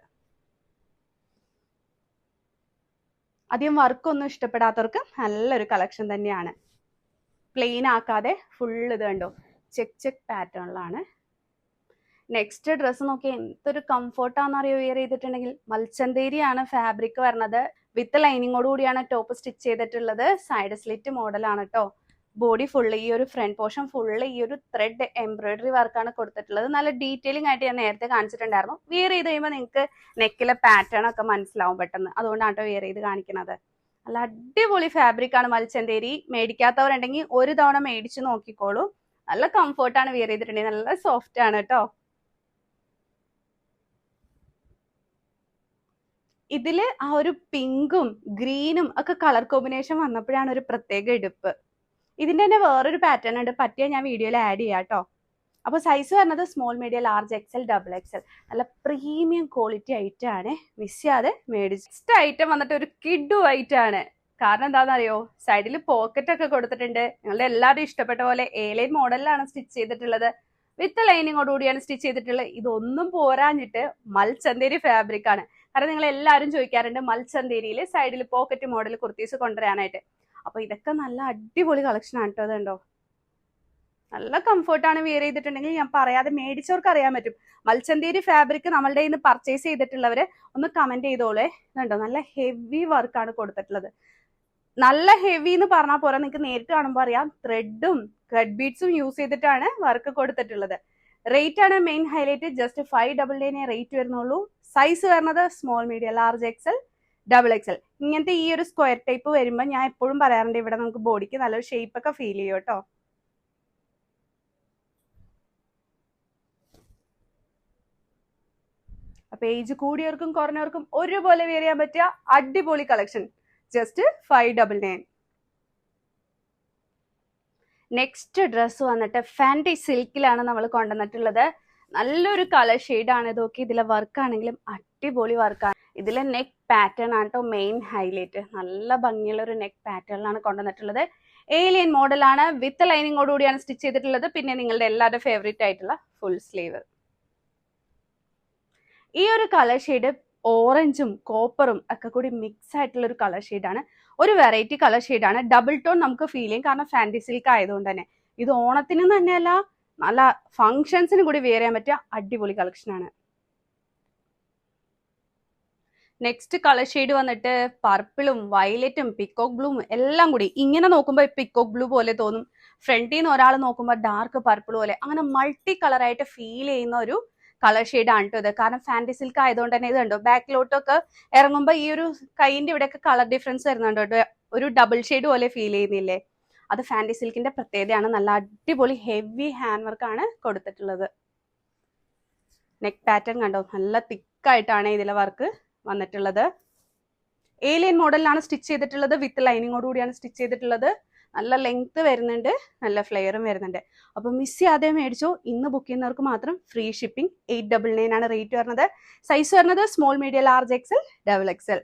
Speaker 1: അധികം വർക്കൊന്നും ഇഷ്ടപ്പെടാത്തവർക്ക് നല്ലൊരു കളക്ഷൻ തന്നെയാണ്. പ്ലെയിൻ ആക്കാതെ ഫുൾ ഇത് കണ്ടോ ചെക്ക് പാറ്റേണിലാണ്. നെക്സ്റ്റ് ഡ്രസ്സ് നോക്കി എന്തൊരു കംഫർട്ടാണെന്നറിയോ വെയർ ചെയ്തിട്ടുണ്ടെങ്കിൽ. മൽച്ചന്തേരിയാണ് ഫാബ്രിക് വരുന്നത്. വിത്ത് ലൈനിങ്ങോട് കൂടിയാണ് ടോപ്പ് സ്റ്റിച്ച് ചെയ്തിട്ടുള്ളത്. സൈഡ് സ്ലിറ്റ് മോഡലാണ് കേട്ടോ. ബോഡി ഫുള്ള് ഈ ഒരു ഫ്രണ്ട് പോർഷൻ ഫുള്ള് ഈ ഒരു ത്രെഡ് എംബ്രോയിഡറി വർക്കാണ് കൊടുത്തിട്ടുള്ളത്. നല്ല ഡീറ്റെയിലിംഗ് ആയിട്ട് ഞാൻ നേരത്തെ കാണിച്ചിട്ടുണ്ടായിരുന്നു. വെയർ ചെയ്ത് കഴിയുമ്പോൾ നിങ്ങൾക്ക് നെക്കിലെ പാറ്റേൺ ഒക്കെ മനസ്സിലാവും പെട്ടെന്ന്, അതുകൊണ്ടാണ് കേട്ടോ വെയർ ചെയ്ത് കാണിക്കുന്നത്. നല്ല അടിപൊളി ഫാബ്രിക് ആണ് മൽച്ചന്തേരി. മേടിക്കാത്തവരുണ്ടെങ്കിൽ ഒരു തവണ മേടിച്ച് നോക്കിക്കോളൂ. നല്ല കംഫർട്ടാണ് വെയർ ചെയ്തിട്ടുണ്ടെങ്കിൽ, നല്ല സോഫ്റ്റ് ആണ് കേട്ടോ. ഇതില് ആ ഒരു പിങ്കും ഗ്രീനും ഒക്കെ കളർ കോമ്പിനേഷൻ വന്നപ്പോഴാണ് ഒരു പ്രത്യേക എടുപ്പ്. ഇതിന്റെ തന്നെ വേറൊരു പാറ്റേൺ ഉണ്ട്, പറ്റിയ ഞാൻ വീഡിയോയിൽ ആഡ് ചെയ്യാം കേട്ടോ. അപ്പൊ സൈസ് വരുന്നത് small, medium, large, XL, double XL. നല്ല പ്രീമിയം ക്വാളിറ്റി ഐറ്റം ആണ്, മിസ് ചെയ്യാതെ മേടിച്ചു. നെക്സ്റ്റ് ഐറ്റം വന്നിട്ട് ഒരു കിഡു ഐറ്റം ആണ്. കാരണം എന്താണെന്നറിയോ, സൈഡിൽ പോക്കറ്റ് ഒക്കെ കൊടുത്തിട്ടുണ്ട്. നിങ്ങളുടെ എല്ലാവരും ഇഷ്ടപ്പെട്ട പോലെ A-ലൈൻ മോഡലിലാണ് സ്റ്റിച്ച് ചെയ്തിട്ടുള്ളത്. വിത്ത് ലൈനിങ്ങോട് കൂടിയാണ് സ്റ്റിച്ച് ചെയ്തിട്ടുള്ളത്. ഇതൊന്നും പോരാഞ്ഞിട്ട് മൽച്ചന്തേരി ഫാബ്രിക് ആണ്. കാരണം നിങ്ങൾ എല്ലാവരും ചോദിക്കാറുണ്ട് മൽച്ചന്തേരിയിൽ സൈഡിൽ പോക്കറ്റ് മോഡൽ കുർത്തീസ് കൊണ്ടുവരാനായിട്ട്. അപ്പൊ ഇതൊക്കെ നല്ല അടിപൊളി കളക്ഷൻ ആണ് കേട്ടോ. അതുണ്ടോ നല്ല കംഫർട്ടാണ് വെയർ ചെയ്തിട്ടുണ്ടെങ്കിൽ. ഞാൻ പറയാതെ മേടിച്ചവർക്ക് അറിയാൻ പറ്റും. മൽച്ചന്തേരി ഫാബ്രിക് നമ്മളുടെ ഇന്ന് പർച്ചേസ് ചെയ്തിട്ടുള്ളവര് ഒന്ന് കമന്റ് ചെയ്തോളെ. ഇതുണ്ടോ നല്ല ഹെവി വർക്കാണ് കൊടുത്തിട്ടുള്ളത്. നല്ല ഹെവി എന്ന് പറഞ്ഞാൽ പോരാ, നിങ്ങൾക്ക് നേരിട്ട് കാണുമ്പോൾ അറിയാം. ത്രെഡ് ബീഡ്സും യൂസ് ചെയ്തിട്ടാണ് വർക്ക് കൊടുത്തിട്ടുള്ളത്. റേറ്റ് ആണ് മെയിൻ ഹൈലൈറ്റ്. ജസ്റ്റ് 599 റേറ്റ് വരുന്നുള്ളൂ. സൈസ് വരുന്നത് small, medium, large, XL, double XL. ഇങ്ങനത്തെ ഈ ഒരു സ്ക്വയർ ടൈപ്പ് വരുമ്പോൾ ഞാൻ എപ്പോഴും പറയാറുണ്ട്, ഇവിടെ നമുക്ക് ബോഡിക്ക് നല്ലൊരു ഷേപ്പ് ഒക്കെ ഫീൽ ചെയ്യും കേട്ടോ. അപ്പൊ ഏജ് കൂടിയവർക്കും കുറഞ്ഞവർക്കും ഒരുപോലെ വെയർ ചെയ്യാൻ പറ്റിയ അടിപൊളി കളക്ഷൻ. ജസ്റ്റ് 599. നെക്സ്റ്റ് ഡ്രസ്സ് വന്നിട്ട് ഫാൻറ്റി സിൽക്കിലാണ് നമ്മൾ കൊണ്ടുവന്നിട്ടുള്ളത്. നല്ലൊരു കളർ ഷെയ്ഡാണ് ഇതൊക്കെ. ഇതിലെ വർക്ക് ആണെങ്കിലും അടിപൊളി വർക്കാണ്. ഇതിലെ നെക്ക് പാറ്റേൺ ആണ് കേട്ടോ മെയിൻ ഹൈലൈറ്റ്. നല്ല ഭംഗിയുള്ള ഒരു നെക്ക് പാറ്റേണിലാണ് കൊണ്ടുവന്നിട്ടുള്ളത്. A-ലൈൻ മോഡലാണ്. വിത്ത് ലൈനിങ്ങോട് കൂടിയാണ് സ്റ്റിച്ച് ചെയ്തിട്ടുള്ളത്. പിന്നെ നിങ്ങളുടെ എല്ലാവരുടെ ഫേവറേറ്റ് ആയിട്ടുള്ള ഫുൾ സ്ലീവ്. ഈ ഒരു കളർ ഷെയ്ഡ് ഓറഞ്ചും കോപ്പറും ഒക്കെ കൂടി മിക്സ് ആയിട്ടുള്ള ഒരു കളർ ഷെയ്ഡാണ്. ഒരു വെറൈറ്റി കളർ ഷെയ്ഡാണ്. ഡബിൾ ടോൺ നമുക്ക് ഫീൽ ചെയ്യും, കാരണം ഫാൻറ്റി സിൽക്ക് ആയതുകൊണ്ട് തന്നെ. ഇത് ഓണത്തിന് തന്നെയല്ല, നല്ല ഫങ്ഷൻസിന് കൂടി വെയർ ചെയ്യാൻ പറ്റിയ അടിപൊളി കളക്ഷനാണ്. നെക്സ്റ്റ് കളർ ഷെയ്ഡ് വന്നിട്ട് പർപ്പിളും വയലറ്റും പിക്കോക്ക് ബ്ലൂവും എല്ലാം കൂടി. ഇങ്ങനെ നോക്കുമ്പോൾ പിക്കോക്ക് ബ്ലൂ പോലെ തോന്നും, ഫ്രണ്ടിൽ നിന്ന് ഒരാൾ നോക്കുമ്പോൾ ഡാർക്ക് പർപ്പിൾ പോലെ. അങ്ങനെ മൾട്ടി കളറായിട്ട് ഫീൽ ചെയ്യുന്ന ഒരു കളർ ഷെയ്ഡ് ആണ് കേട്ടോ ഇത്. കാരണം ഫാൻറ്റി സിൽക്ക് ആയതുകൊണ്ട് തന്നെ ഇത് കണ്ടോ, ബാക്കിലോട്ടൊക്കെ ഇറങ്ങുമ്പോൾ ഈ ഒരു കൈയിന്റെ ഇവിടെയൊക്കെ കളർ ഡിഫറൻസ് വരുന്നുണ്ടോ, ഒരു ഡബിൾ ഷെയ്ഡ് പോലെ ഫീൽ ചെയ്യുന്നില്ലേ. അത് ഫാൻറ്റി സിൽക്കിന്റെ പ്രത്യേകതയാണ്. നല്ല അടിപൊളി ഹെവി ഹാൻഡ് വർക്ക് ആണ് കൊടുത്തിട്ടുള്ളത്. നെക്ക് പാറ്റേൺ കണ്ടോ, നല്ല തിക്കായിട്ടാണ് ഇതിലെ വർക്ക് വന്നിട്ടുള്ളത്. A-ലൈൻ മോഡലിലാണ് സ്റ്റിച്ച് ചെയ്തിട്ടുള്ളത്. വിത്ത് ലൈനിങ്ങോട് കൂടിയാണ് സ്റ്റിച്ച് ചെയ്തിട്ടുള്ളത്. നല്ല ലെങ്ത് വരുന്നുണ്ട്, നല്ല ഫ്ലെയറും വരുന്നുണ്ട്. അപ്പൊ മിസ് ചെയ്യാതെ മേടിച്ചോ. ഇന്ന് ബുക്ക് ചെയ്യുന്നവർക്ക് മാത്രം ഫ്രീ ഷിപ്പിംഗ്. 899 ആണ് റേറ്റ് വരുന്നത്. സൈസ് വരുന്നത് small, medium, large, XL, double XL.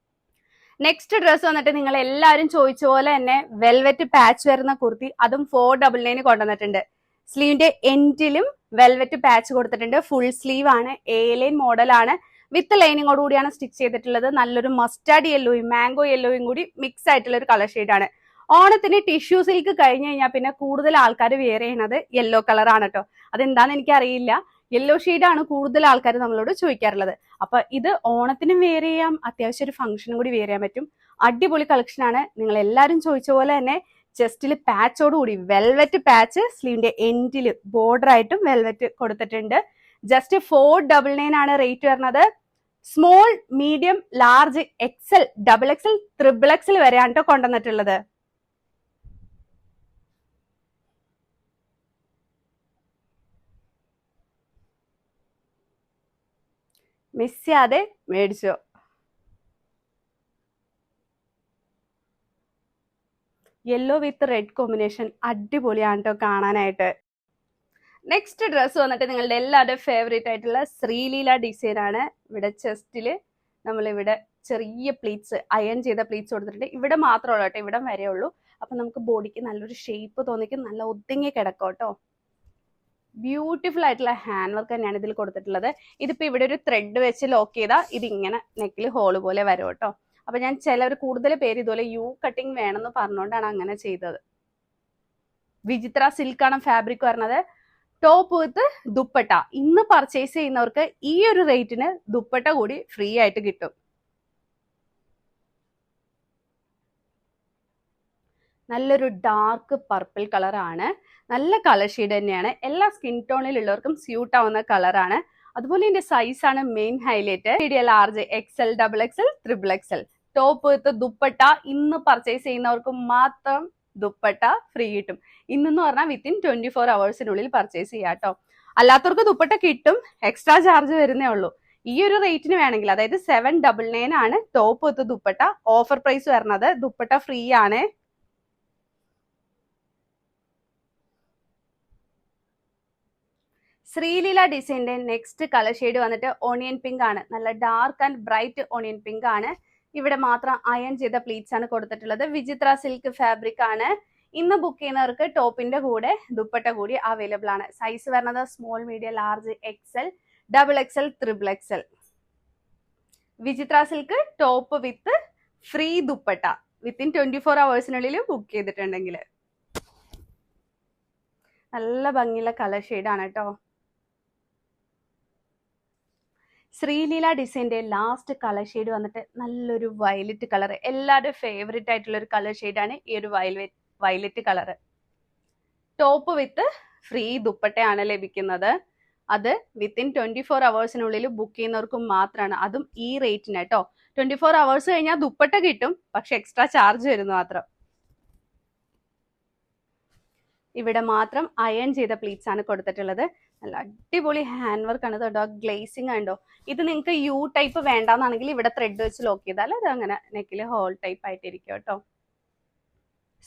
Speaker 1: Next dress വന്നിട്ട് നിങ്ങൾ എല്ലാവരും ചോദിച്ച പോലെ തന്നെ വെൽവെറ്റ് പാച്ച് വരുന്ന കുർത്തി, അതും 499 കൊണ്ടുവന്നിട്ടുണ്ട്. സ്ലീവിന്റെ എൻഡിലും വെൽവെറ്റ് പാച്ച് കൊടുത്തിട്ടുണ്ട്. ഫുൾ സ്ലീവ് ആണ്. A-ലൈൻ മോഡലാണ്. വിത്ത് ലൈനിങ്ങോട് കൂടിയാണ് സ്റ്റിച്ച് ചെയ്തിട്ടുള്ളത്. നല്ലൊരു മസ്റ്റാർഡ് യെല്ലോയും മാംഗോ യെല്ലോയും കൂടി മിക്സ് ആയിട്ടുള്ള ഒരു കളർ ഷെയ്ഡാണ്. ഓണത്തിന് ടിഷ്യൂ സിൽക്ക് കഴിഞ്ഞു കഴിഞ്ഞാൽ പിന്നെ കൂടുതൽ ആൾക്കാർ വെയർ ചെയ്യുന്നത് യെല്ലോ കളറാണ് കേട്ടോ. അതെന്താന്ന് എനിക്കറിയില്ല. യെല്ലോ ഷെയ്ഡാണ് കൂടുതൽ ആൾക്കാർ നമ്മളോട് ചോദിക്കാറുള്ളത്. അപ്പൊ ഇത് ഓണത്തിനും വെയർ ചെയ്യാം, അത്യാവശ്യം ഒരു ഫംഗ്ഷനും കൂടി വെയർ ചെയ്യാൻ പറ്റും. അടിപൊളി കളക്ഷൻ ആണ്. നിങ്ങൾ എല്ലാവരും ചോദിച്ച പോലെ തന്നെ ചെസ്റ്റിൽ പാച്ചോട് കൂടി വെൽവെറ്റ് പാച്ച്, സ്ലീവിന്റെ എൻഡിൽ ബോർഡർ ആയിട്ടും വെൽവെറ്റ് കൊടുത്തിട്ടുണ്ട്. ജസ്റ്റ് 499 ആണ് റേറ്റ് വരുന്നത്. Small, medium, large, XL, double XL, triple XL വരെയാണ് കേട്ടോ കൊണ്ടുവന്നിട്ടുള്ളത്. മിസ് ചെയ്യാതെ മേടിച്ചോ. യെല്ലോ വിത്ത് റെഡ് കോമ്പിനേഷൻ അടിപൊളിയാണ് കേട്ടോ കാണാനായിട്ട്. നെക്സ്റ്റ് ഡ്രസ്സ് വന്നിട്ട് നിങ്ങളുടെ എല്ലാവരുടെയും ഫേവറേറ്റ് ആയിട്ടുള്ള ശ്രീലീല ഡിസൈൻ ആണ്. ഇവിടെ ചെസ്റ്റില് നമ്മളിവിടെ ചെറിയ പ്ലീറ്റ്സ്, അയൺ ചെയ്ത പ്ലീറ്റ്സ് കൊടുത്തിട്ടുണ്ട്. ഇവിടെ മാത്രമേ കേട്ടോ, ഇവിടെ വരെ ഉള്ളൂ. അപ്പൊ നമുക്ക് ബോഡിക്ക് നല്ലൊരു ഷേപ്പ് തോന്നിക്കും, നല്ല ഒതുങ്ങി കിടക്കും കേട്ടോ. ബ്യൂട്ടിഫുൾ ആയിട്ടുള്ള ഹാൻഡ് വർക്ക് തന്നെയാണ് ഇതിൽ കൊടുത്തിട്ടുള്ളത്. ഇതിപ്പോ ഇവിടെ ഒരു ത്രെഡ് വെച്ച് ലോക്ക് ചെയ്താൽ ഇതിങ്ങനെ നെക്കിൽ ഹോള് പോലെ വരും കേട്ടോ. അപ്പൊ ഞാൻ ചിലർ കൂടുതൽ പേര് ഇതുപോലെ യു കട്ടിങ് വേണമെന്ന് പറഞ്ഞുകൊണ്ടാണ് അങ്ങനെ ചെയ്തത്. വിചിത്ര സിൽക്കാണ് ഫാബ്രിക് വരുന്നത്. Top with dupatta. ഇന്ന് പർച്ചേസ് ചെയ്യുന്നവർക്ക് ഈ ഒരു റേറ്റിന് ദുപ്പട്ട കൂടി ഫ്രീ ആയിട്ട് കിട്ടും. നല്ലൊരു ഡാർക്ക് പർപ്പിൾ കളറാണ്. നല്ല കളർ ഷെയ്ഡ് തന്നെയാണ്. എല്ലാ സ്കിൻ ടോണിലുള്ളവർക്കും സ്യൂട്ട് ആവുന്ന കളറാണ്. അതുപോലെ ഇതിന്റെ സൈസാണ് main highlight. Medium, large, XL, XXL, XXL. Top with dupatta. ഇന്ന് പർച്ചേസ് ചെയ്യുന്നവർക്ക് മാത്രം ദുപ്പട്ട ഫ്രീ കിട്ടും. ഇന്നെന്ന് പറഞ്ഞാൽ വിത്തിൻ 24 hours പർച്ചേസ് ചെയ്യാം കേട്ടോ. അല്ലാത്തവർക്ക് ദുപ്പട്ട കിട്ടും, എക്സ്ട്രാ ചാർജ് വരുന്നേ ഉള്ളൂ. ഈ ഒരു റേറ്റിന് വേണമെങ്കിൽ, അതായത് 799 ആണ് top with dupatta. Offer price വരുന്നത്. ദുപ്പട്ട ഫ്രീ ആണ്. ശ്രീലീല ഡിസൈൻ്റെ നെക്സ്റ്റ് കളർ ഷെയ്ഡ് വന്നിട്ട് ഓണിയൻ പിങ്ക് ആണ്. നല്ല dark and bright onion pink ആണ്. ഇവിടെ മാത്രം അയൺ ചെയ്ത പ്ലീറ്റ്സ് ആണ് കൊടുത്തിട്ടുള്ളത്. വിചിത്ര സിൽക്ക് ഫാബ്രിക് ആണ്. ഇന്ന് ബുക്ക് ചെയ്യുന്നവർക്ക് ടോപ്പിന്റെ കൂടെ ദുപ്പട്ട കൂടി അവൈലബിൾ ആണ്. സൈസ് വരുന്നത് small, medium, large, XL, XXL, XXL. വിചിത്ര സിൽക്ക് ടോപ്പ് വിത്ത് free dupatta within 24 hours book ചെയ്തിട്ടുണ്ടെങ്കിൽ. നല്ല ഭംഗിയുള്ള കളർ ഷെയ്ഡാണ് കേട്ടോ. ശ്രീലീല ഡിസൈൻ്റെ ലാസ്റ്റ് കളർ ഷെയ്ഡ് വന്നിട്ട് നല്ലൊരു വയലറ്റ് കളർ. എല്ലാവരുടെയും ഫേവറേറ്റ് ആയിട്ടുള്ള ഒരു കളർ ഷെയ്ഡാണ് ഈ ഒരു വയലറ്റ് കളർ. ടോപ്പ് വിത്ത് ഫ്രീ ദുപ്പട്ടയാണ് ലഭിക്കുന്നത്. അത് വിത്തിൻ 24 hours ബുക്ക് ചെയ്യുന്നവർക്ക് മാത്രമാണ്. അതും ഈ റേറ്റിന് കേട്ടോ. 24 hours കഴിഞ്ഞാൽ ദുപ്പട്ട കിട്ടും, പക്ഷെ എക്സ്ട്രാ ചാർജ് വരുന്നു മാത്രം. ഇവിടെ മാത്രം അയൺ ചെയ്ത പ്ലീറ്റ്സ് ആണ് കൊടുത്തിട്ടുള്ളത്. നല്ല അടിപൊളി ഹാൻഡ് വർക്ക് ആണ് കേട്ടോ. ഗ്ലേസിംഗ് ഉണ്ടോ. ഇത് നിങ്ങൾക്ക് യു ടൈപ്പ് വേണ്ടാന്നാണെങ്കിൽ ഇവിടെ ത്രെഡ് വെച്ച് ലോക്ക് ചെയ്താൽ അത് അങ്ങനെ നെക്കിൽ ഹോൾ ടൈപ്പ് ആയിട്ടിരിക്കും കേട്ടോ.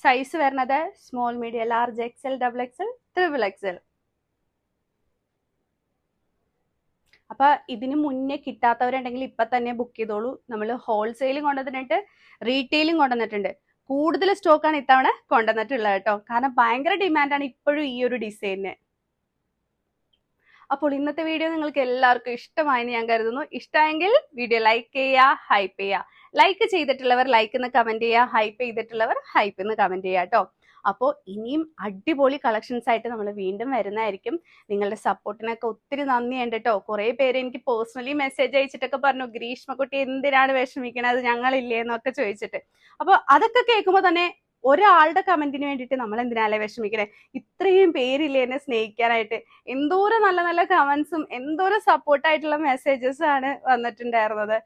Speaker 1: സൈസ് വരുന്നത് small, medium, large, XL, XXL, XXL. അപ്പൊ ഇതിന് മുന്നേ കിട്ടാത്തവരുണ്ടെങ്കിൽ ഇപ്പൊ തന്നെ ബുക്ക് ചെയ്തോളൂ. നമ്മൾ ഹോൾസെയിലും കൊണ്ടുവന്നിട്ടുണ്ട്, റീറ്റെയിലും കൊണ്ടുവന്നിട്ടുണ്ട്. കൂടുതൽ സ്റ്റോക്കാണ് ഇത്തവണ കൊണ്ടുവന്നിട്ടുള്ളത് കേട്ടോ. കാരണം ഭയങ്കര ഡിമാൻഡാണ് ഇപ്പോഴും ഈ ഒരു ഡിസൈനിന്. അപ്പോൾ ഇന്നത്തെ വീഡിയോ നിങ്ങൾക്ക് എല്ലാവർക്കും ഇഷ്ടമായെന്ന് ഞാൻ കരുതുന്നു. ഇഷ്ടമെങ്കിൽ വീഡിയോ ലൈക്ക് ചെയ്യുക, ഹൈപ്പ് ചെയ്യുക. ലൈക്ക് ചെയ്തിട്ടുള്ളവർ ലൈക്ക് എന്ന് കമന്റ് ചെയ്യുക, ഹൈപ്പ് ചെയ്തിട്ടുള്ളവർ ഹൈപ്പ് എന്ന് കമന്റ് ചെയ്യുക കേട്ടോ. അപ്പോൾ ഇനിയും അടിപൊളി കളക്ഷൻസ് ആയിട്ട് നമ്മൾ വീണ്ടും വരുന്നതായിരിക്കും. നിങ്ങളുടെ സപ്പോർട്ടിനൊക്കെ ഒത്തിരി നന്ദിയുണ്ട് കേട്ടോ. കുറേ പേര് എനിക്ക് പേഴ്സണലി മെസ്സേജ് അയച്ചിട്ടൊക്കെ പറഞ്ഞു, ഗ്രീഷ്മക്കുട്ടി എന്തിനാണ് വിഷമിക്കണത്, ഞങ്ങളില്ലേ എന്നൊക്കെ ചോദിച്ചിട്ട്. അപ്പോൾ അതൊക്കെ കേൾക്കുമ്പോൾ തന്നെ ഒരാളുടെ കമന്റിന് വേണ്ടിയിട്ട് നമ്മൾ എന്തിനാലേ വിഷമിക്കണേ. ഇത്രയും പേരില്ലേ എന്നെ സ്നേഹിക്കാനായിട്ട്. എന്തോരം നല്ല നല്ല കമന്റ്സും എന്തോരം സപ്പോർട്ടായിട്ടുള്ള മെസ്സേജസ് ആണ് വന്നിട്ടുണ്ടായിരുന്നത്.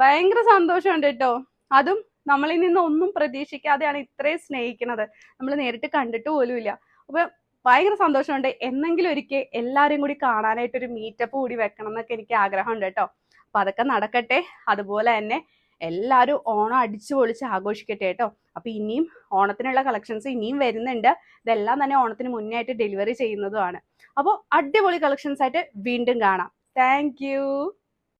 Speaker 1: ഭയങ്കര സന്തോഷമുണ്ട് കേട്ടോ. അതും നമ്മളിൽ നിന്ന് ഒന്നും പ്രതീക്ഷിക്കാതെയാണ് ഇത്രയും സ്നേഹിക്കുന്നത്. നമ്മൾ നേരിട്ട് കണ്ടിട്ട് പോലുമില്ല. അപ്പൊ ഭയങ്കര സന്തോഷമുണ്ട്. എന്നെങ്കിലും ഒരിക്കൽ എല്ലാവരും കൂടി കാണാനായിട്ടൊരു മീറ്റപ്പ് കൂടി വെക്കണം എന്നൊക്കെ എനിക്ക് ആഗ്രഹമുണ്ട് കേട്ടോ. അപ്പൊ അതൊക്കെ നടക്കട്ടെ. അതുപോലെ തന്നെ എല്ലാവരും ഓണം അടിച്ചു പൊളിച്ച് ആഘോഷിക്കട്ടെ കേട്ടോ. അപ്പൊ ഇനിയും ഓണത്തിനുള്ള കളക്ഷൻസ് ഇനിയും വരുന്നുണ്ട്. ഇതെല്ലാം തന്നെ ഓണത്തിന് മുന്നേ ആയിട്ട് ഡെലിവറി ചെയ്യുന്നതുമാണ്. അപ്പോൾ അടിപൊളി കളക്ഷൻസ് ആയിട്ട് വീണ്ടും കാണാം. താങ്ക്